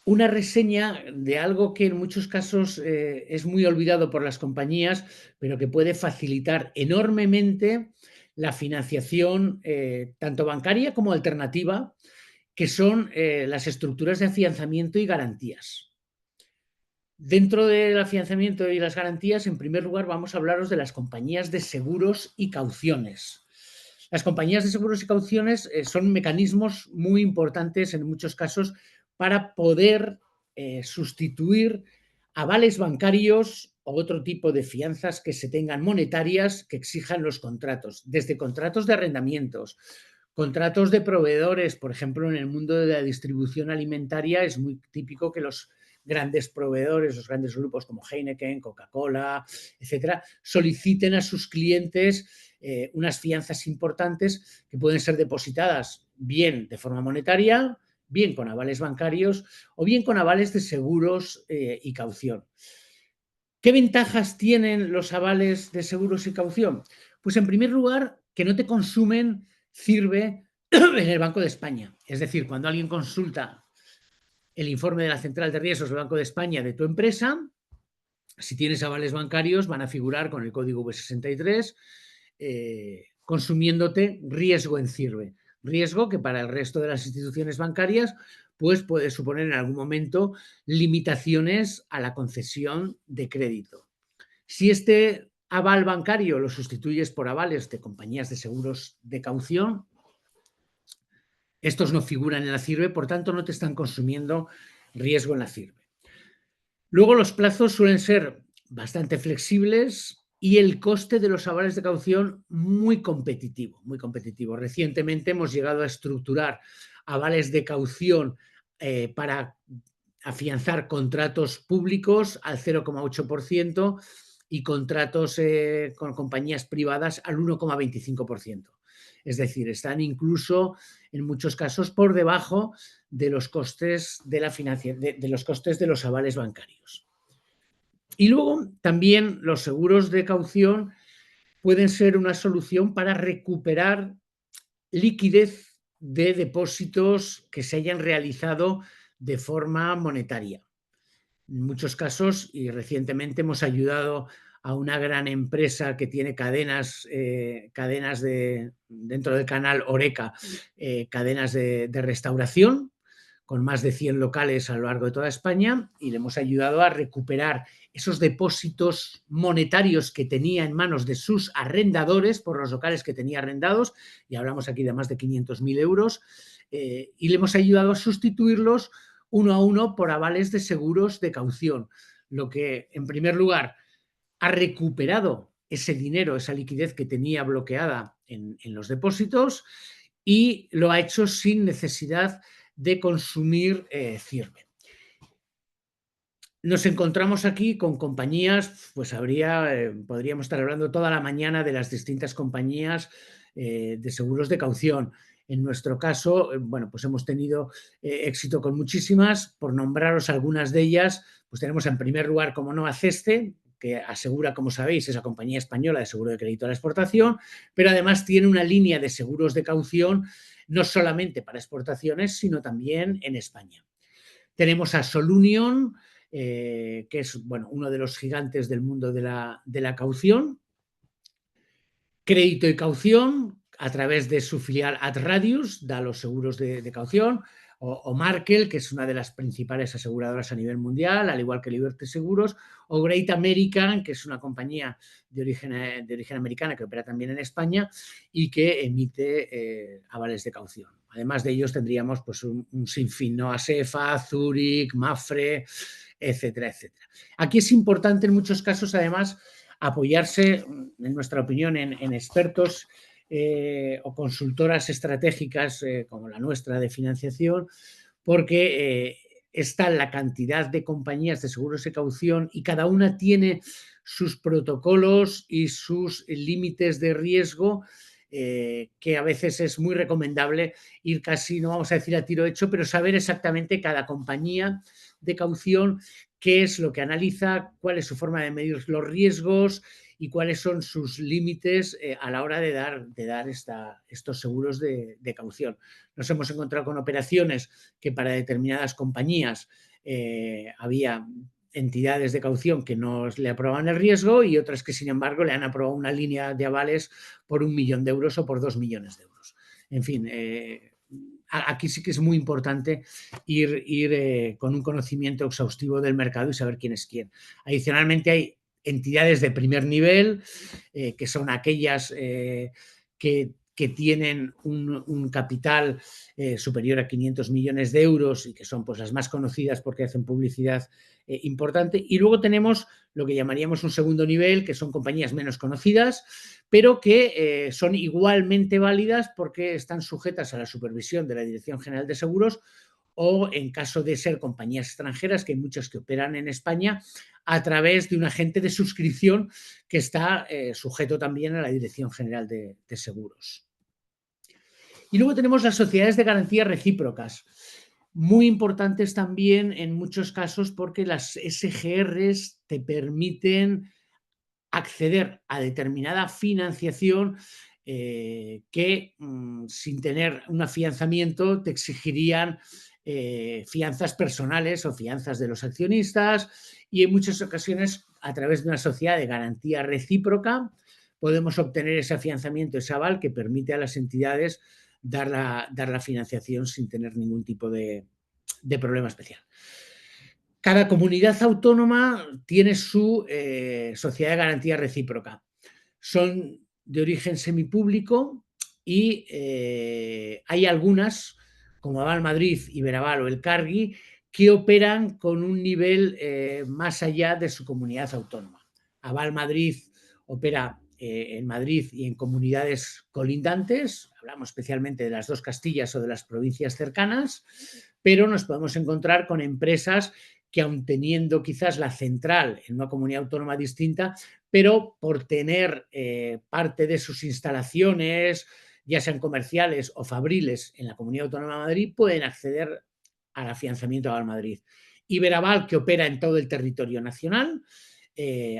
una reseña de algo que en muchos casos es muy olvidado por las compañías, pero que puede facilitar enormemente la financiación tanto bancaria como alternativa, que son las estructuras de afianzamiento y garantías. Dentro del afianzamiento y las garantías, en primer lugar, vamos a hablaros de las compañías de seguros y cauciones. Las compañías de seguros y cauciones son mecanismos muy importantes en muchos casos para poder sustituir avales bancarios o otro tipo de fianzas que se tengan monetarias que exijan los contratos, desde contratos de arrendamientos, contratos de proveedores. Por ejemplo, en el mundo de la distribución alimentaria es muy típico que los grandes proveedores, los grandes grupos como Heineken, Coca-Cola, etcétera, soliciten a sus clientes unas fianzas importantes que pueden ser depositadas bien de forma monetaria, bien con avales bancarios o bien con avales de seguros y caución. ¿Qué ventajas tienen los avales de seguros y caución? Pues en primer lugar, que no te consumen CIRBE en el Banco de España. Es decir, cuando alguien consulta el informe de la Central de Riesgos del Banco de España de tu empresa, si tienes avales bancarios, van a figurar con el código V63, consumiéndote riesgo en CIRBE. Riesgo que para el resto de las instituciones bancarias pues puede suponer en algún momento limitaciones a la concesión de crédito. Si este aval bancario lo sustituyes por avales de compañías de seguros de caución, estos no figuran en la CIRBE, por tanto no te están consumiendo riesgo en la CIRBE. Luego los plazos suelen ser bastante flexibles y el coste de los avales de caución muy competitivo, muy competitivo. Recientemente hemos llegado a estructurar avales de caución para afianzar contratos públicos al 0,8% y contratos con compañías privadas al 1,25%. Es decir, están incluso en muchos casos por debajo de los costes de la de los costes de los avales bancarios. Y luego también los seguros de caución pueden ser una solución para recuperar liquidez de depósitos que se hayan realizado de forma monetaria. En muchos casos, y recientemente hemos ayudado a una gran empresa que tiene cadenas dentro del canal Horeca, cadenas de restauración, con más de 100 locales a lo largo de toda España, y le hemos ayudado a recuperar esos depósitos monetarios que tenía en manos de sus arrendadores por los locales que tenía arrendados, y hablamos aquí de más de 500.000 euros, y le hemos ayudado a sustituirlos uno a uno por avales de seguros de caución, lo que en primer lugar ha recuperado ese dinero, esa liquidez que tenía bloqueada en los depósitos, y lo ha hecho sin necesidad de consumir CIRBE. Nos encontramos aquí con compañías, pues podríamos estar hablando toda la mañana de las distintas compañías de seguros de caución. En nuestro caso, bueno, pues hemos tenido éxito con muchísimas. Por nombraros algunas de ellas, pues tenemos en primer lugar, como no, Aceste, que asegura, como sabéis, esa compañía española de seguro de crédito a la exportación, pero además tiene una línea de seguros de caución no solamente para exportaciones, sino también en España. Tenemos a Solunion, que es, bueno, uno de los gigantes del mundo de la caución. Crédito y caución, a través de su filial Adradius, da los seguros de caución. O Markel, que es una de las principales aseguradoras a nivel mundial, al igual que Liberty Seguros, o Great American, que es una compañía de origen americana que opera también en España y que emite avales de caución. Además de ellos tendríamos pues, un sinfín, ¿no? Asefa, Zurich, Mafre, etcétera, etcétera. Aquí es importante en muchos casos, además, apoyarse, en nuestra opinión, en expertos o consultoras estratégicas como la nuestra de financiación, porque está la cantidad de compañías de seguros de caución y cada una tiene sus protocolos y sus límites de riesgo, que a veces es muy recomendable ir casi, no vamos a decir a tiro hecho, pero saber exactamente cada compañía de caución qué es lo que analiza, cuál es su forma de medir los riesgos y cuáles son sus límites a la hora de dar estos seguros de caución. Nos hemos encontrado con operaciones que para determinadas compañías había entidades de caución que no le aprobaban el riesgo y otras que, sin embargo, le han aprobado una línea de avales por 1 millón de euros o por 2 millones de euros. En fin, aquí sí que es muy importante ir con un conocimiento exhaustivo del mercado y saber quién es quién. Adicionalmente, hay entidades de primer nivel, que son aquellas que tienen un capital superior a 500 millones de euros y que son pues, las más conocidas porque hacen publicidad importante. Y luego tenemos lo que llamaríamos un segundo nivel, que son compañías menos conocidas, pero que son igualmente válidas porque están sujetas a la supervisión de la Dirección General de Seguros, o en caso de ser compañías extranjeras, que hay muchas que operan en España, a través de un agente de suscripción que está sujeto también a la Dirección General de Seguros. Y luego tenemos las sociedades de garantía recíprocas, muy importantes también en muchos casos porque las SGRs te permiten acceder a determinada financiación que sin tener un afianzamiento te exigirían fianzas personales o fianzas de los accionistas, y en muchas ocasiones a través de una sociedad de garantía recíproca podemos obtener ese afianzamiento, ese aval que permite a las entidades dar la financiación sin tener ningún tipo de problema especial. Cada comunidad autónoma tiene su sociedad de garantía recíproca. Son de origen semipúblico y hay algunas, como Aval Madrid, Iberaval o el Cargi, que operan con un nivel más allá de su comunidad autónoma. Aval Madrid opera en Madrid y en comunidades colindantes, hablamos especialmente de las dos Castillas o de las provincias cercanas, pero nos podemos encontrar con empresas que, aun teniendo quizás la central en una comunidad autónoma distinta, pero por tener parte de sus instalaciones, ya sean comerciales o fabriles, en la Comunidad Autónoma de Madrid, pueden acceder al afianzamiento de Aval Madrid. Iberaval, que opera en todo el territorio nacional,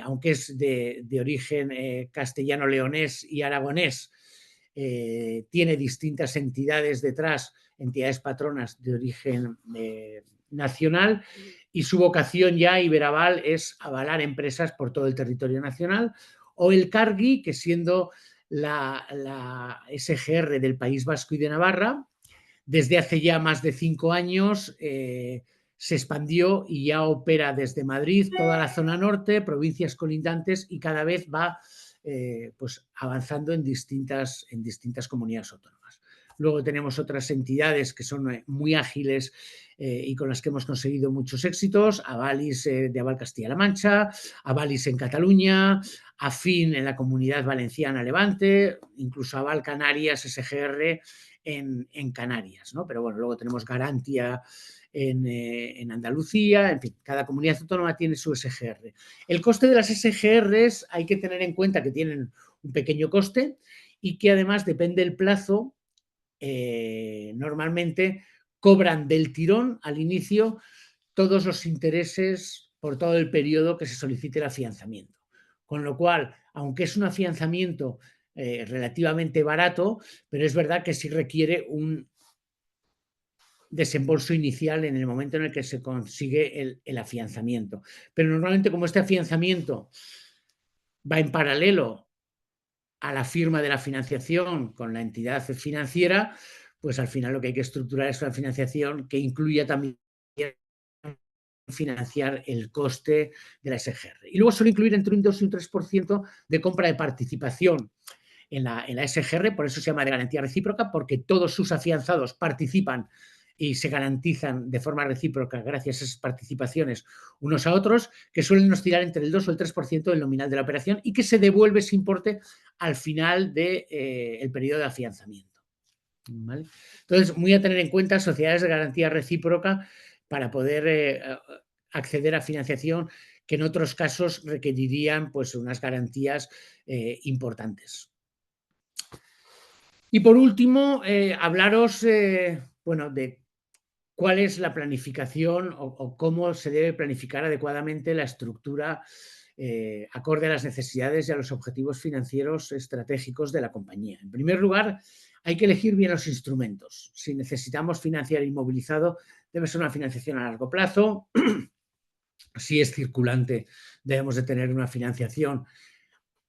aunque es de origen castellano-leonés y aragonés, tiene distintas entidades detrás, entidades patronas de origen nacional, y su vocación ya, Iberaval, es avalar empresas por todo el territorio nacional, o el Cargi, que siendo la SGR del País Vasco y de Navarra, desde hace ya más de 5 años se expandió y ya opera desde Madrid, toda la zona norte, provincias colindantes, y cada vez va pues avanzando en distintas comunidades autónomas. Luego tenemos otras entidades que son muy ágiles y con las que hemos conseguido muchos éxitos: Avalis de Aval Castilla-La Mancha, Avalis en Cataluña, Afin en la Comunidad Valenciana Levante, incluso Aval Canarias SGR en Canarias, ¿no? Pero bueno, luego tenemos Garantia en Andalucía, en fin, cada comunidad autónoma tiene su SGR. El coste de las SGRs hay que tener en cuenta que tienen un pequeño coste y que además depende del plazo. Normalmente cobran del tirón al inicio todos los intereses por todo el periodo que se solicite el afianzamiento. Con lo cual, aunque es un afianzamiento relativamente barato, pero es verdad que sí requiere un desembolso inicial en el momento en el que se consigue el afianzamiento. Pero normalmente, como este afianzamiento va en paralelo a la firma de la financiación con la entidad financiera, pues al final lo que hay que estructurar es una financiación que incluya también financiar el coste de la SGR. Y luego suele incluir entre un 2 y un 3% de compra de participación en la SGR, por eso se llama de garantía recíproca, porque todos sus afianzados participan y se garantizan de forma recíproca gracias a esas participaciones unos a otros, que suelen oscilar entre el 2 o el 3% del nominal de la operación y que se devuelve ese importe al final del periodo de afianzamiento. ¿Vale? Entonces, muy a tener en cuenta sociedades de garantía recíproca para poder acceder a financiación que en otros casos requerirían pues, unas garantías importantes. Y por último, hablaros bueno, de cuál es la planificación o cómo se debe planificar adecuadamente la estructura acorde a las necesidades y a los objetivos financieros estratégicos de la compañía. En primer lugar, hay que elegir bien los instrumentos. Si necesitamos financiar inmovilizado, debe ser una financiación a largo plazo. Si es circulante, debemos de tener una financiación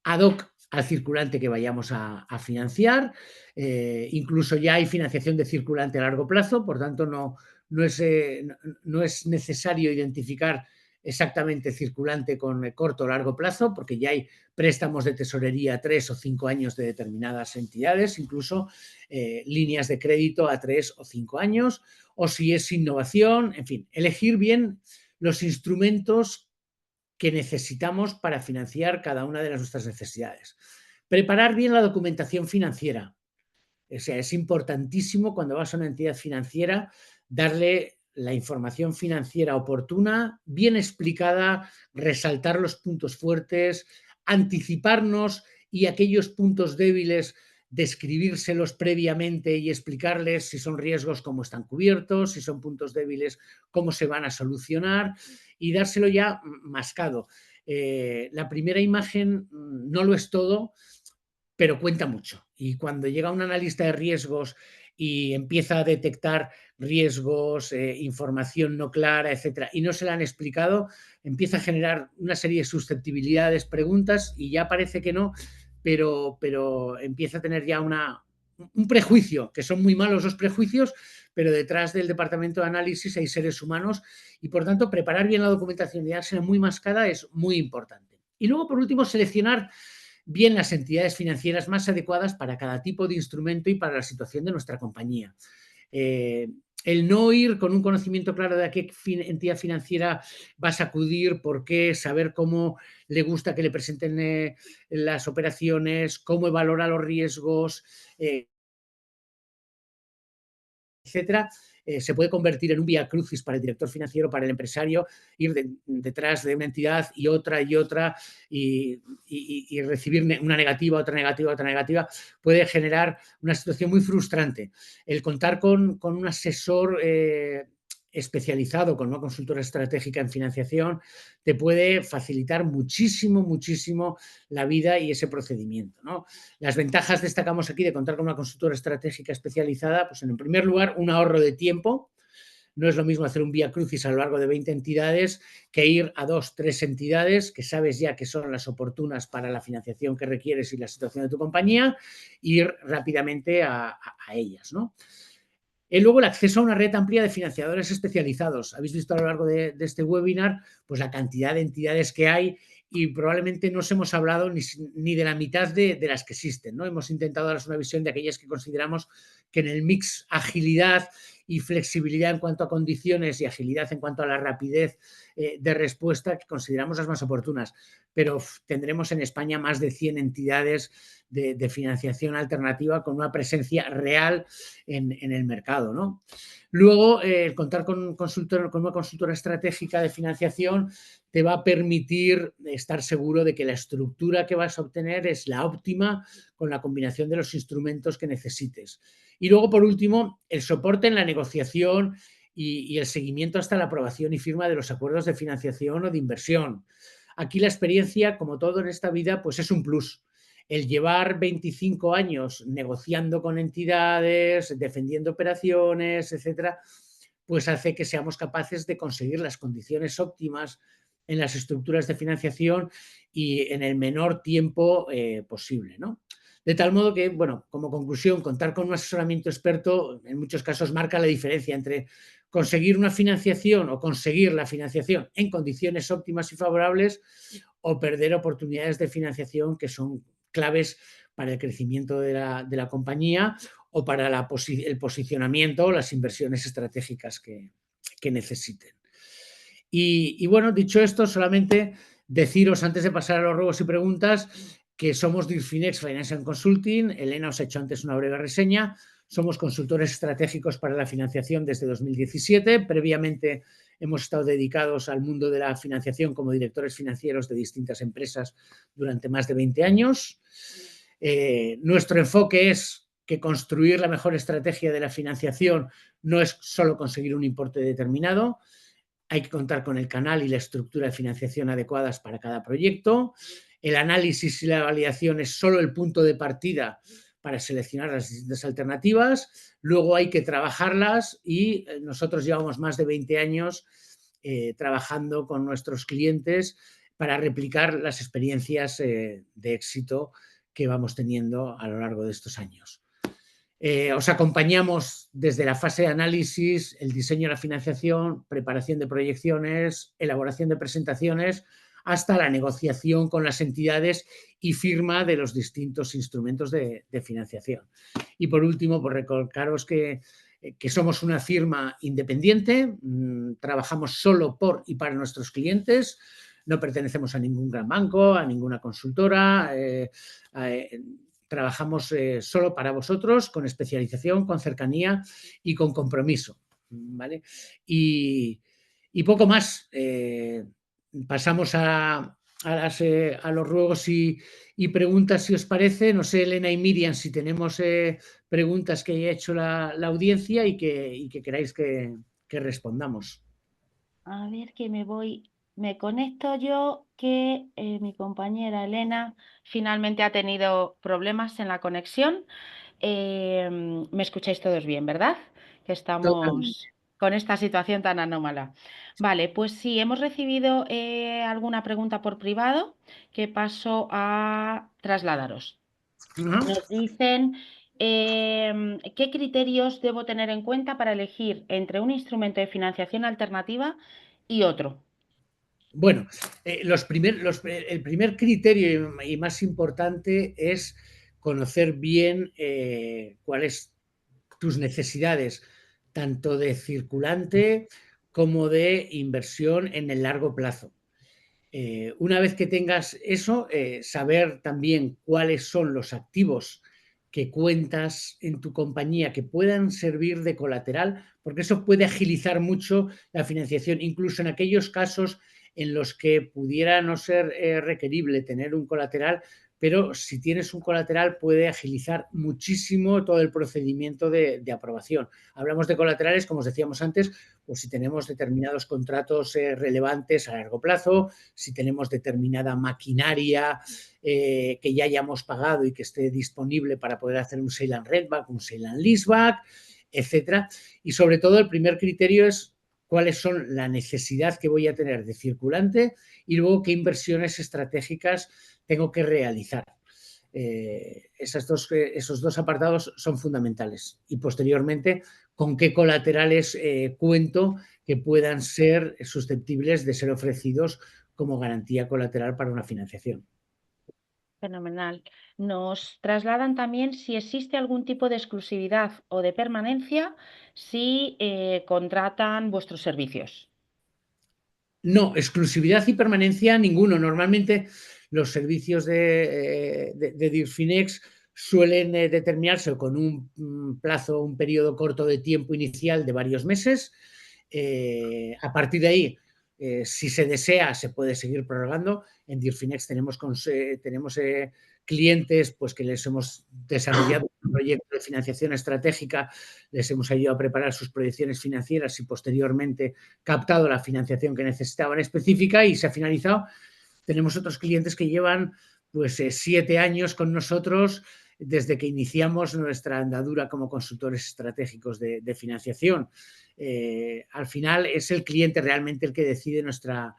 ad hoc al circulante que vayamos a financiar. Incluso ya hay financiación de circulante a largo plazo, por tanto no es necesario identificar exactamente circulante con corto o largo plazo, porque ya hay préstamos de tesorería a 3 o 5 años de determinadas entidades, incluso líneas de crédito a 3 o 5 años, o si es innovación, en fin, elegir bien los instrumentos que necesitamos para financiar cada una de nuestras necesidades. Preparar bien la documentación financiera. O sea, es importantísimo cuando vas a una entidad financiera darle la información financiera oportuna, bien explicada, resaltar los puntos fuertes, anticiparnos y aquellos puntos débiles describírselos previamente y explicarles si son riesgos, cómo están cubiertos, si son puntos débiles, cómo se van a solucionar y dárselo ya mascado. La primera imagen no lo es todo, pero cuenta mucho. Y cuando llega un analista de riesgos y empieza a detectar riesgos, información no clara, etcétera, y no se la han explicado, empieza a generar una serie de susceptibilidades, preguntas, y ya parece que no, pero empieza a tener ya un prejuicio, que son muy malos los prejuicios, pero detrás del departamento de análisis hay seres humanos y, por tanto, preparar bien la documentación y dársela muy mascada es muy importante. Y luego, por último, seleccionar bien las entidades financieras más adecuadas para cada tipo de instrumento y para la situación de nuestra compañía. El no ir con un conocimiento claro de a qué entidad financiera vas a acudir, por qué, saber cómo le gusta que le presenten las operaciones, cómo valora los riesgos, etcétera, se puede convertir en un vía crucis para el director financiero, para el empresario, ir detrás de una entidad y otra y recibir una negativa, otra negativa, otra negativa, puede generar una situación muy frustrante. El contar con un asesor especializado, con una consultora estratégica en financiación, te puede facilitar muchísimo, muchísimo la vida y ese procedimiento, ¿no? Las ventajas destacamos aquí de contar con una consultora estratégica especializada, pues en primer lugar, un ahorro de tiempo. No es lo mismo hacer un vía crucis a lo largo de 20 entidades que ir a 2, 3 entidades que sabes ya que son las oportunas para la financiación que requieres y la situación de tu compañía, e ir rápidamente a ellas, ¿no? Y luego el acceso a una red amplia de financiadores especializados. Habéis visto a lo largo de este webinar pues la cantidad de entidades que hay y probablemente no os hemos hablado ni de la mitad de las que existen, ¿no? Hemos intentado daros una visión de aquellas que consideramos que en el mix agilidad y flexibilidad en cuanto a condiciones y agilidad en cuanto a la rapidez de respuesta que consideramos las más oportunas. Pero tendremos en España más de 100 entidades de financiación alternativa con una presencia real en el mercado, ¿no? Luego, contar con una consultora estratégica de financiación te va a permitir estar seguro de que la estructura que vas a obtener es la óptima con la combinación de los instrumentos que necesites. Y luego, por último, el soporte en la negociación y el seguimiento hasta la aprobación y firma de los acuerdos de financiación o de inversión. Aquí la experiencia, como todo en esta vida, pues es un plus. El llevar 25 años negociando con entidades, defendiendo operaciones, etcétera, pues hace que seamos capaces de conseguir las condiciones óptimas en las estructuras de financiación y en el menor tiempo posible, ¿no? De tal modo que, bueno, como conclusión, contar con un asesoramiento experto en muchos casos marca la diferencia entre conseguir una financiación o conseguir la financiación en condiciones óptimas y favorables o perder oportunidades de financiación que son claves para el crecimiento de la compañía o para el posicionamiento o las inversiones estratégicas que necesiten. Y bueno, dicho esto, solamente deciros antes de pasar a los ruegos y preguntas que somos Dirfinex Financial Consulting. Elena os ha hecho antes una breve reseña. Somos consultores estratégicos para la financiación desde 2017. Previamente hemos estado dedicados al mundo de la financiación como directores financieros de distintas empresas durante más de 20 años. Nuestro enfoque es que construir la mejor estrategia de la financiación no es solo conseguir un importe determinado, hay que contar con el canal y la estructura de financiación adecuadas para cada proyecto. El análisis y la validación es solo el punto de partida para seleccionar las distintas alternativas. Luego hay que trabajarlas y nosotros llevamos más de 20 años trabajando con nuestros clientes para replicar las experiencias de éxito que vamos teniendo a lo largo de estos años. Os acompañamos desde la fase de análisis, el diseño de la financiación, preparación de proyecciones, elaboración de presentaciones, hasta la negociación con las entidades y firma de los distintos instrumentos de financiación. Y por último, pues recordaros que somos una firma independiente, trabajamos solo por y para nuestros clientes, no pertenecemos a ningún gran banco, a ninguna consultora, trabajamos solo para vosotros, con especialización, con cercanía y con compromiso, ¿vale? Y poco más. Pasamos a los ruegos y preguntas, si os parece. No sé, Elena y Miriam, si tenemos preguntas que haya hecho la audiencia y que queráis que respondamos. A ver, que me conecto yo, que mi compañera Elena finalmente ha tenido problemas en la conexión. Me escucháis todos bien, ¿verdad? Que estamos con esta situación tan anómala. Vale, pues sí, hemos recibido alguna pregunta por privado que paso a trasladaros. Nos dicen qué criterios debo tener en cuenta para elegir entre un instrumento de financiación alternativa y otro. Bueno, el primer criterio y más importante es conocer bien cuáles tus necesidades, tanto de circulante como de inversión en el largo plazo. Una vez que tengas eso, saber también cuáles son los activos que cuentas en tu compañía que puedan servir de colateral, porque eso puede agilizar mucho la financiación, incluso en aquellos casos en los que pudiera no ser requerible tener un colateral, pero si tienes un colateral puede agilizar muchísimo todo el procedimiento de aprobación. Hablamos de colaterales, como os decíamos antes, pues si tenemos determinados contratos relevantes a largo plazo, si tenemos determinada maquinaria que ya hayamos pagado y que esté disponible para poder hacer un sale and rentback, un sale and leaseback, etcétera. Y sobre todo el primer criterio es cuáles son la necesidad que voy a tener de circulante y luego qué inversiones estratégicas tengo que realizar. Esos dos apartados son fundamentales. Y posteriormente, con qué colaterales cuento que puedan ser susceptibles de ser ofrecidos como garantía colateral para una financiación. Fenomenal. Nos trasladan también si existe algún tipo de exclusividad o de permanencia si contratan vuestros servicios. No, exclusividad y permanencia ninguno. Normalmente los servicios de DIRFINEX suelen determinarse con un plazo, un periodo corto de tiempo inicial de varios meses. A partir de ahí, si se desea, se puede seguir prorrogando. En DIRFINEX tenemos clientes pues, que les hemos desarrollado un proyecto de financiación estratégica, les hemos ayudado a preparar sus proyecciones financieras y posteriormente captado la financiación que necesitaban específica y se ha finalizado. Tenemos otros clientes que llevan pues 7 años con nosotros desde que iniciamos nuestra andadura como consultores estratégicos de financiación. Al final es el cliente realmente el que decide nuestra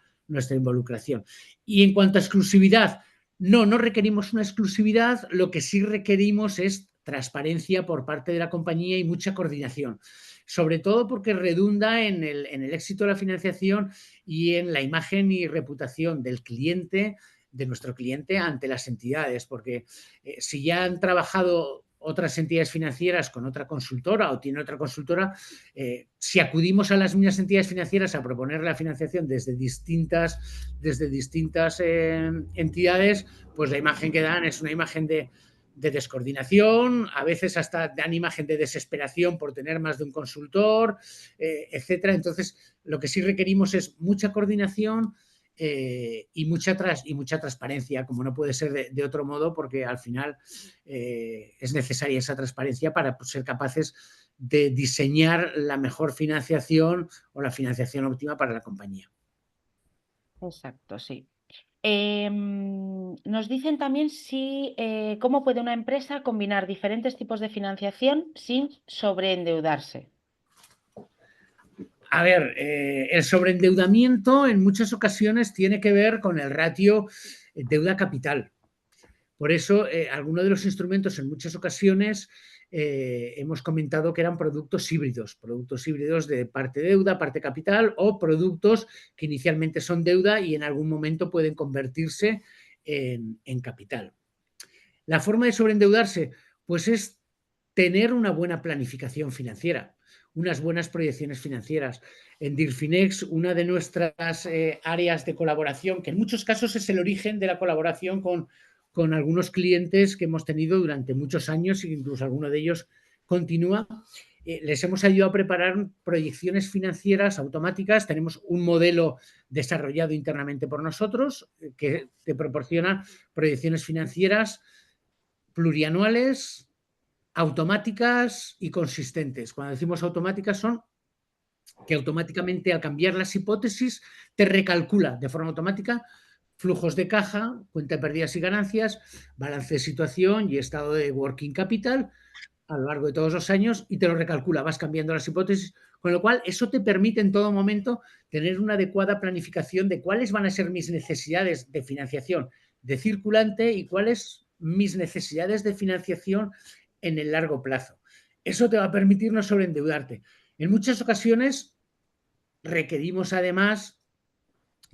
involucración. Y en cuanto a exclusividad, no requerimos una exclusividad, lo que sí requerimos es transparencia por parte de la compañía y mucha coordinación, sobre todo porque redunda en el éxito de la financiación y en la imagen y reputación del cliente, de nuestro cliente ante las entidades, porque si ya han trabajado otras entidades financieras con otra consultora o tiene otra consultora, si acudimos a las mismas entidades financieras a proponer la financiación desde distintas entidades, pues la imagen que dan es una imagen de descoordinación, a veces hasta dan imagen de desesperación por tener más de un consultor, etcétera. Entonces, lo que sí requerimos es mucha coordinación, y mucha transparencia, como no puede ser de otro modo, porque al final es necesaria esa transparencia para ser capaces de diseñar la mejor financiación o la financiación óptima para la compañía. Exacto, sí. Nos dicen también cómo puede una empresa combinar diferentes tipos de financiación sin sobreendeudarse. A ver, el sobreendeudamiento en muchas ocasiones tiene que ver con el ratio deuda-capital. Por eso, algunos de los instrumentos en muchas ocasiones hemos comentado que eran productos híbridos de parte deuda, parte capital, o productos que inicialmente son deuda y en algún momento pueden convertirse en capital. La forma de sobreendeudarse, pues es tener una buena planificación financiera, unas buenas proyecciones financieras. En Dirfinex, una de nuestras áreas de colaboración, que en muchos casos es el origen de la colaboración con algunos clientes que hemos tenido durante muchos años, e incluso alguno de ellos continúa, les hemos ayudado a preparar proyecciones financieras automáticas. Tenemos un modelo desarrollado internamente por nosotros que te proporciona proyecciones financieras plurianuales, automáticas y consistentes. Cuando decimos automáticas son que automáticamente al cambiar las hipótesis te recalcula de forma automática flujos de caja, cuenta de pérdidas y ganancias, balance de situación y estado de working capital a lo largo de todos los años y te lo recalcula, vas cambiando las hipótesis, con lo cual eso te permite en todo momento tener una adecuada planificación de cuáles van a ser mis necesidades de financiación de circulante y cuáles mis necesidades de financiación en el largo plazo. Eso te va a permitir no sobreendeudarte. En muchas ocasiones requerimos además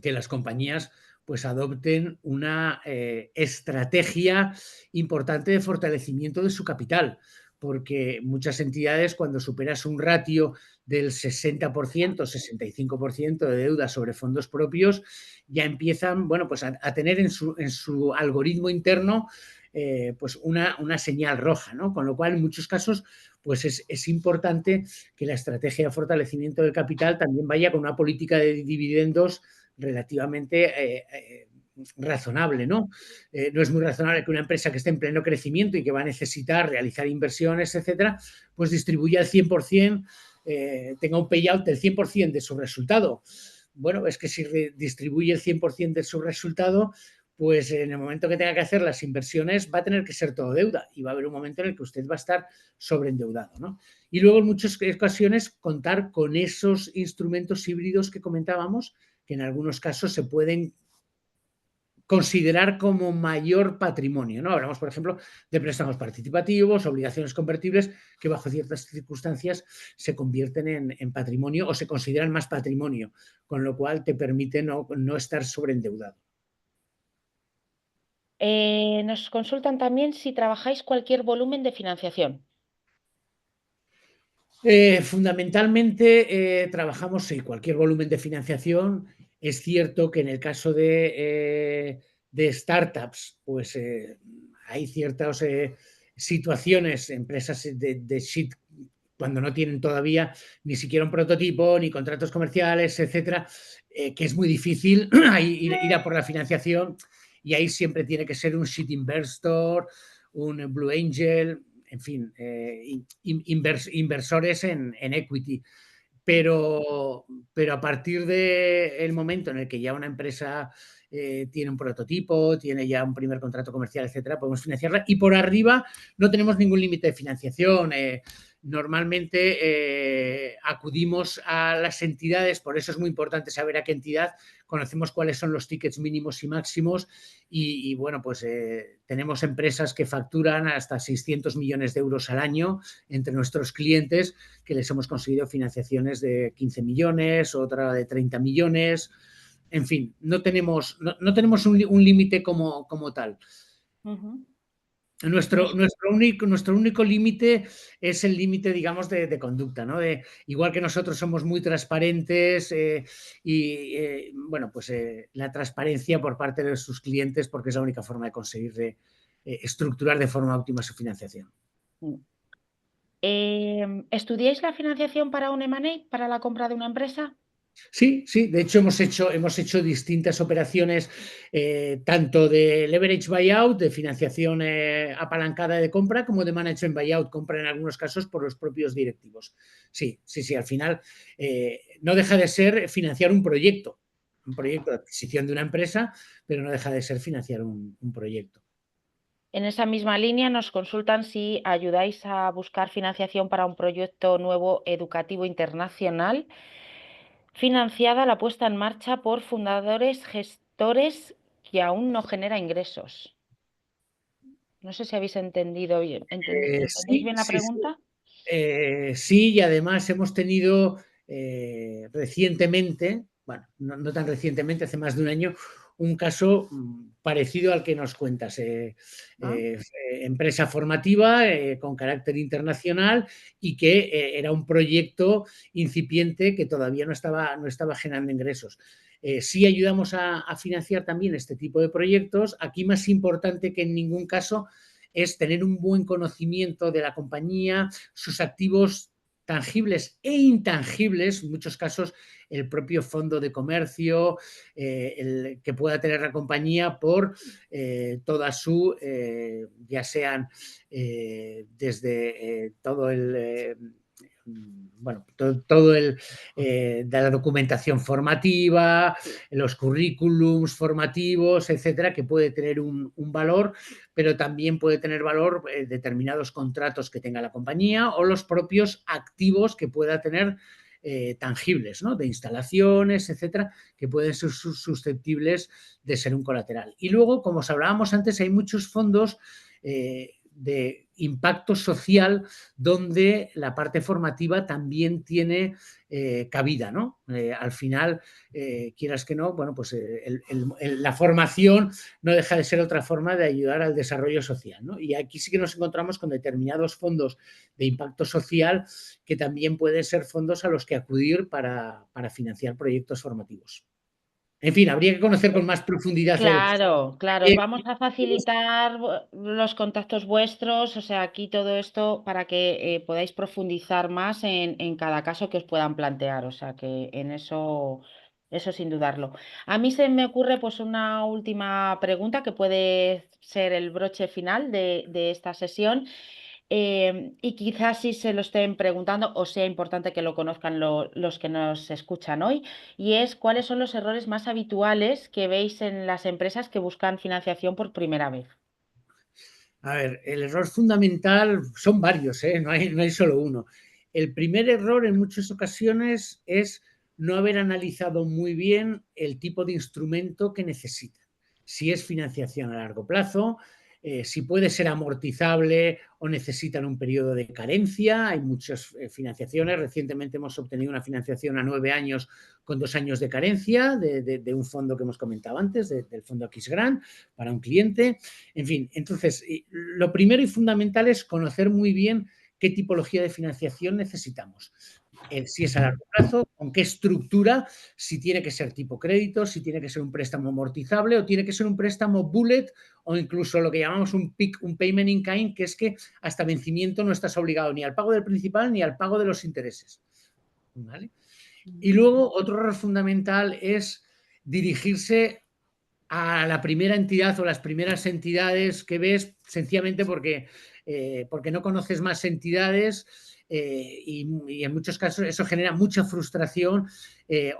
que las compañías pues adopten una estrategia importante de fortalecimiento de su capital, porque muchas entidades cuando superas un ratio del 60%, 65% de deuda sobre fondos propios, ya empiezan bueno, pues a tener en su algoritmo interno pues una señal roja, ¿no? Con lo cual, en muchos casos, pues es importante que la estrategia de fortalecimiento del capital también vaya con una política de dividendos relativamente razonable, ¿no? No es muy razonable que una empresa que esté en pleno crecimiento y que va a necesitar realizar inversiones, etcétera, pues distribuya el 100%, tenga un payout del 100% de su resultado. Bueno, es que si distribuye el 100% de su resultado, pues en el momento que tenga que hacer las inversiones va a tener que ser todo deuda y va a haber un momento en el que usted va a estar sobreendeudado, ¿no? Y luego en muchas ocasiones contar con esos instrumentos híbridos que comentábamos, que en algunos casos se pueden considerar como mayor patrimonio, ¿no? Hablamos, por ejemplo, de préstamos participativos, obligaciones convertibles, que bajo ciertas circunstancias se convierten en patrimonio o se consideran más patrimonio, con lo cual te permite no estar sobreendeudado. Nos consultan también si trabajáis cualquier volumen de financiación. Fundamentalmente trabajamos en cualquier volumen de financiación. Es cierto que en el caso de startups, pues hay ciertas situaciones, empresas de seed, cuando no tienen todavía ni siquiera un prototipo, ni contratos comerciales, etcétera, que es muy difícil ir a por la financiación y ahí siempre tiene que ser un seed investor, un Blue Angel, en fin, inversores en equity. Pero a partir del momento en el que ya una empresa tiene un prototipo, tiene ya un primer contrato comercial, etcétera, podemos financiarla. Y por arriba no tenemos ningún límite de financiación. Normalmente acudimos a las entidades, por eso es muy importante saber a qué entidad, conocemos cuáles son los tickets mínimos y máximos y bueno, pues tenemos empresas que facturan hasta 600 millones de euros al año entre nuestros clientes, que les hemos conseguido financiaciones de 15 millones, otra de 30 millones, en fin, no tenemos un límite como tal. Nuestro único límite es el límite, digamos, de conducta, ¿no? Igual que nosotros somos muy transparentes bueno, pues la transparencia por parte de sus clientes, porque es la única forma de conseguir estructurar de forma óptima su financiación. ¿Estudiáis la financiación para un M&A, para la compra de una empresa? Sí, sí, de hecho hemos hecho distintas operaciones, tanto de leverage buyout, de financiación apalancada de compra, como de management buyout, compra en algunos casos por los propios directivos. Sí, sí, sí, al final no deja de ser financiar un proyecto de adquisición de una empresa, pero no deja de ser financiar un proyecto. En esa misma línea nos consultan si ayudáis a buscar financiación para un proyecto nuevo educativo internacional, financiada la puesta en marcha por fundadores gestores que aún no genera ingresos. No sé si habéis entendido bien. ¿Entendéis Sí, bien la sí, sí. pregunta? Sí, y además hemos tenido recientemente, bueno, no tan recientemente, hace más de un año, un caso parecido al que nos cuentas. Ah, Empresa formativa con carácter internacional y que era un proyecto incipiente que todavía no estaba generando ingresos. Sí ayudamos a financiar también este tipo de proyectos. Aquí más importante que en ningún caso es tener un buen conocimiento de la compañía, sus activos tangibles e intangibles, en muchos casos el propio fondo de comercio el que pueda tener la compañía por toda su, ya sean desde todo el bueno, todo el de la documentación formativa, los currículums formativos, etcétera, que puede tener un valor, pero también puede tener valor determinados contratos que tenga la compañía o los propios activos que pueda tener tangibles, ¿no? De instalaciones, etcétera, que pueden ser susceptibles de ser un colateral. Y luego, como os hablábamos antes, hay muchos fondos de impacto social donde la parte formativa también tiene cabida, ¿no? Al final, quieras que no, bueno, pues la formación no deja de ser otra forma de ayudar al desarrollo social, ¿no? Y aquí sí que nos encontramos con determinados fondos de impacto social que también pueden ser fondos a los que acudir para financiar proyectos formativos. En fin, habría que conocer con más profundidad claro, claro, os vamos a facilitar los contactos vuestros, o sea, aquí todo esto para que podáis profundizar más en cada caso que os puedan plantear, o sea, que en eso sin dudarlo. A mí se me ocurre pues una última pregunta que puede ser el broche final de esta sesión. Y quizás si se lo estén preguntando o sea importante que lo conozcan los que nos escuchan hoy, y es cuáles son los errores más habituales que veis en las empresas que buscan financiación por primera vez. A ver, el error fundamental son varios, ¿eh? No hay solo uno. El primer error en muchas ocasiones es no haber analizado muy bien el tipo de instrumento que necesitan. Si es financiación a largo plazo, si puede ser amortizable o necesitan un periodo de carencia. Hay muchas financiaciones. Recientemente hemos obtenido una financiación a 9 años con 2 años de carencia de un fondo que hemos comentado antes, del fondo Xgrant, para un cliente. En fin, entonces, lo primero y fundamental es conocer muy bien qué tipología de financiación necesitamos. Si es a largo plazo, con qué estructura, si tiene que ser tipo crédito, si tiene que ser un préstamo amortizable o tiene que ser un préstamo bullet o incluso lo que llamamos un PIK, un payment in kind, que es que hasta vencimiento no estás obligado ni al pago del principal ni al pago de los intereses. ¿Vale? Y luego otro error fundamental es dirigirse a la primera entidad o las primeras entidades que ves sencillamente porque no conoces más entidades y en muchos casos eso genera mucha frustración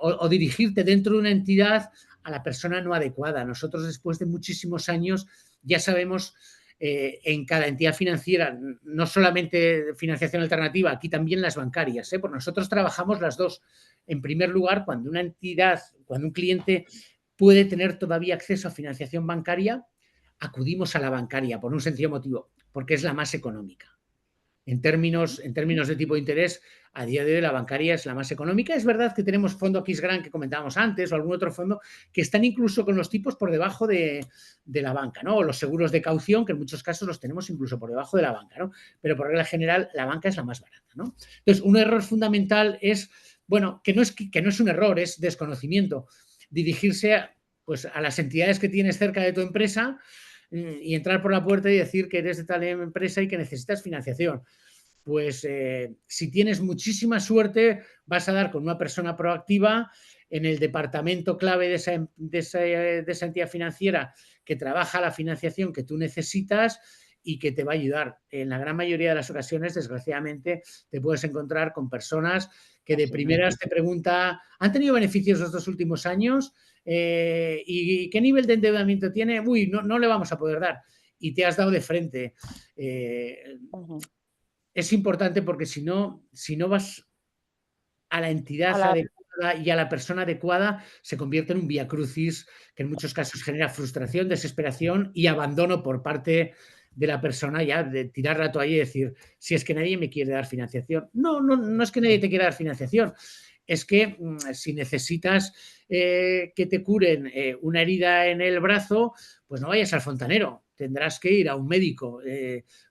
o dirigirte dentro de una entidad a la persona no adecuada. Nosotros después de muchísimos años ya sabemos en cada entidad financiera, no solamente financiación alternativa, aquí también las bancarias, porque nosotros trabajamos las dos. En primer lugar, cuando una entidad, cuando un cliente puede tener todavía acceso a financiación bancaria, acudimos a la bancaria por un sencillo motivo, porque es la más económica. En términos de tipo de interés, a día de hoy la bancaria es la más económica. Es verdad que tenemos fondo Xgrant que comentábamos antes o algún otro fondo que están incluso con los tipos por debajo de la banca, ¿no? O los seguros de caución, que en muchos casos los tenemos incluso por debajo de la banca, ¿no? Pero por regla general la banca es la más barata, ¿no? Entonces, un error fundamental es, bueno, que no es un error, es desconocimiento. Dirigirse pues, a las entidades que tienes cerca de tu empresa y entrar por la puerta y decir que eres de tal empresa y que necesitas financiación. pues si tienes muchísima suerte, vas a dar con una persona proactiva en el departamento clave de esa entidad financiera que trabaja la financiación que tú necesitas y que te va a ayudar. En la gran mayoría de las ocasiones, desgraciadamente, te puedes encontrar con personas que de primeras te preguntan, ¿han tenido beneficios los 2 últimos años? ¿Y qué nivel de endeudamiento tiene? Uy, no le vamos a poder dar. Y te has dado de frente. Es importante porque si no vas a la entidad adecuada y a la persona adecuada, se convierte en un viacrucis que en muchos casos genera frustración, desesperación y abandono por parte de la persona, ya de tirar la toalla y decir, si es que nadie me quiere dar financiación. No es que nadie te quiera dar financiación, es que si necesitas que te curen una herida en el brazo, pues no vayas al fontanero, tendrás que ir a un médico.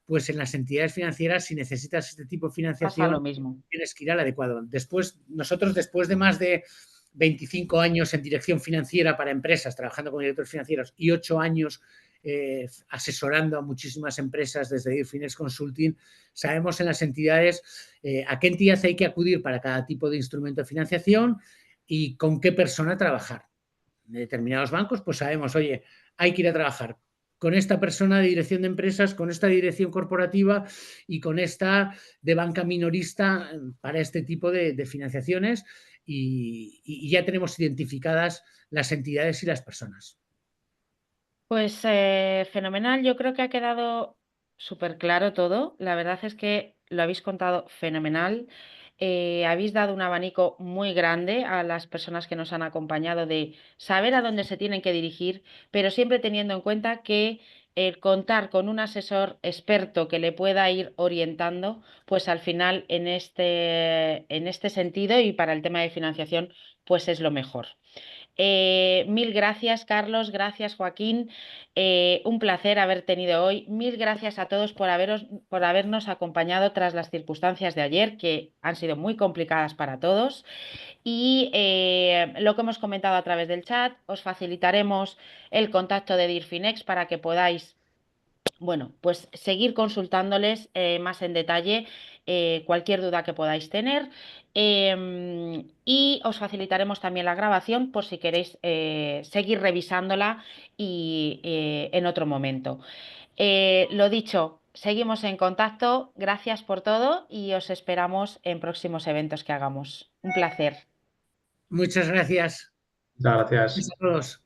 Pues en las entidades financieras, si necesitas este tipo de financiación, pasa lo mismo. Tienes que ir al adecuado. Nosotros, después de más de 25 años en dirección financiera para empresas, trabajando con directores financieros, y 8 años asesorando a muchísimas empresas desde Dirfinex Consulting, sabemos en las entidades a qué entidad hay que acudir para cada tipo de instrumento de financiación y con qué persona trabajar. En determinados bancos, pues sabemos, oye, hay que ir a trabajar con esta persona de dirección de empresas, con esta dirección corporativa y con esta de banca minorista para este tipo de financiaciones y ya tenemos identificadas las entidades y las personas. Pues fenomenal, yo creo que ha quedado súper claro todo. La verdad es que lo habéis contado fenomenal. Habéis dado un abanico muy grande a las personas que nos han acompañado de saber a dónde se tienen que dirigir, pero siempre teniendo en cuenta que el contar con un asesor experto que le pueda ir orientando, pues al final en este sentido y para el tema de financiación, pues es lo mejor. Mil gracias, Carlos, gracias, Joaquín. Un placer haber tenido hoy. Mil gracias a todos por habernos acompañado tras las circunstancias de ayer, que han sido muy complicadas para todos. Y lo que hemos comentado a través del chat, os facilitaremos el contacto de Dirfinex para que podáis, bueno, pues seguir consultándoles más en detalle cualquier duda que podáis tener. Y os facilitaremos también la grabación por si queréis seguir revisándola y en otro momento. Lo dicho, seguimos en contacto. Gracias por todo y os esperamos en próximos eventos que hagamos. Un placer. Muchas gracias. Muchas gracias. A todos.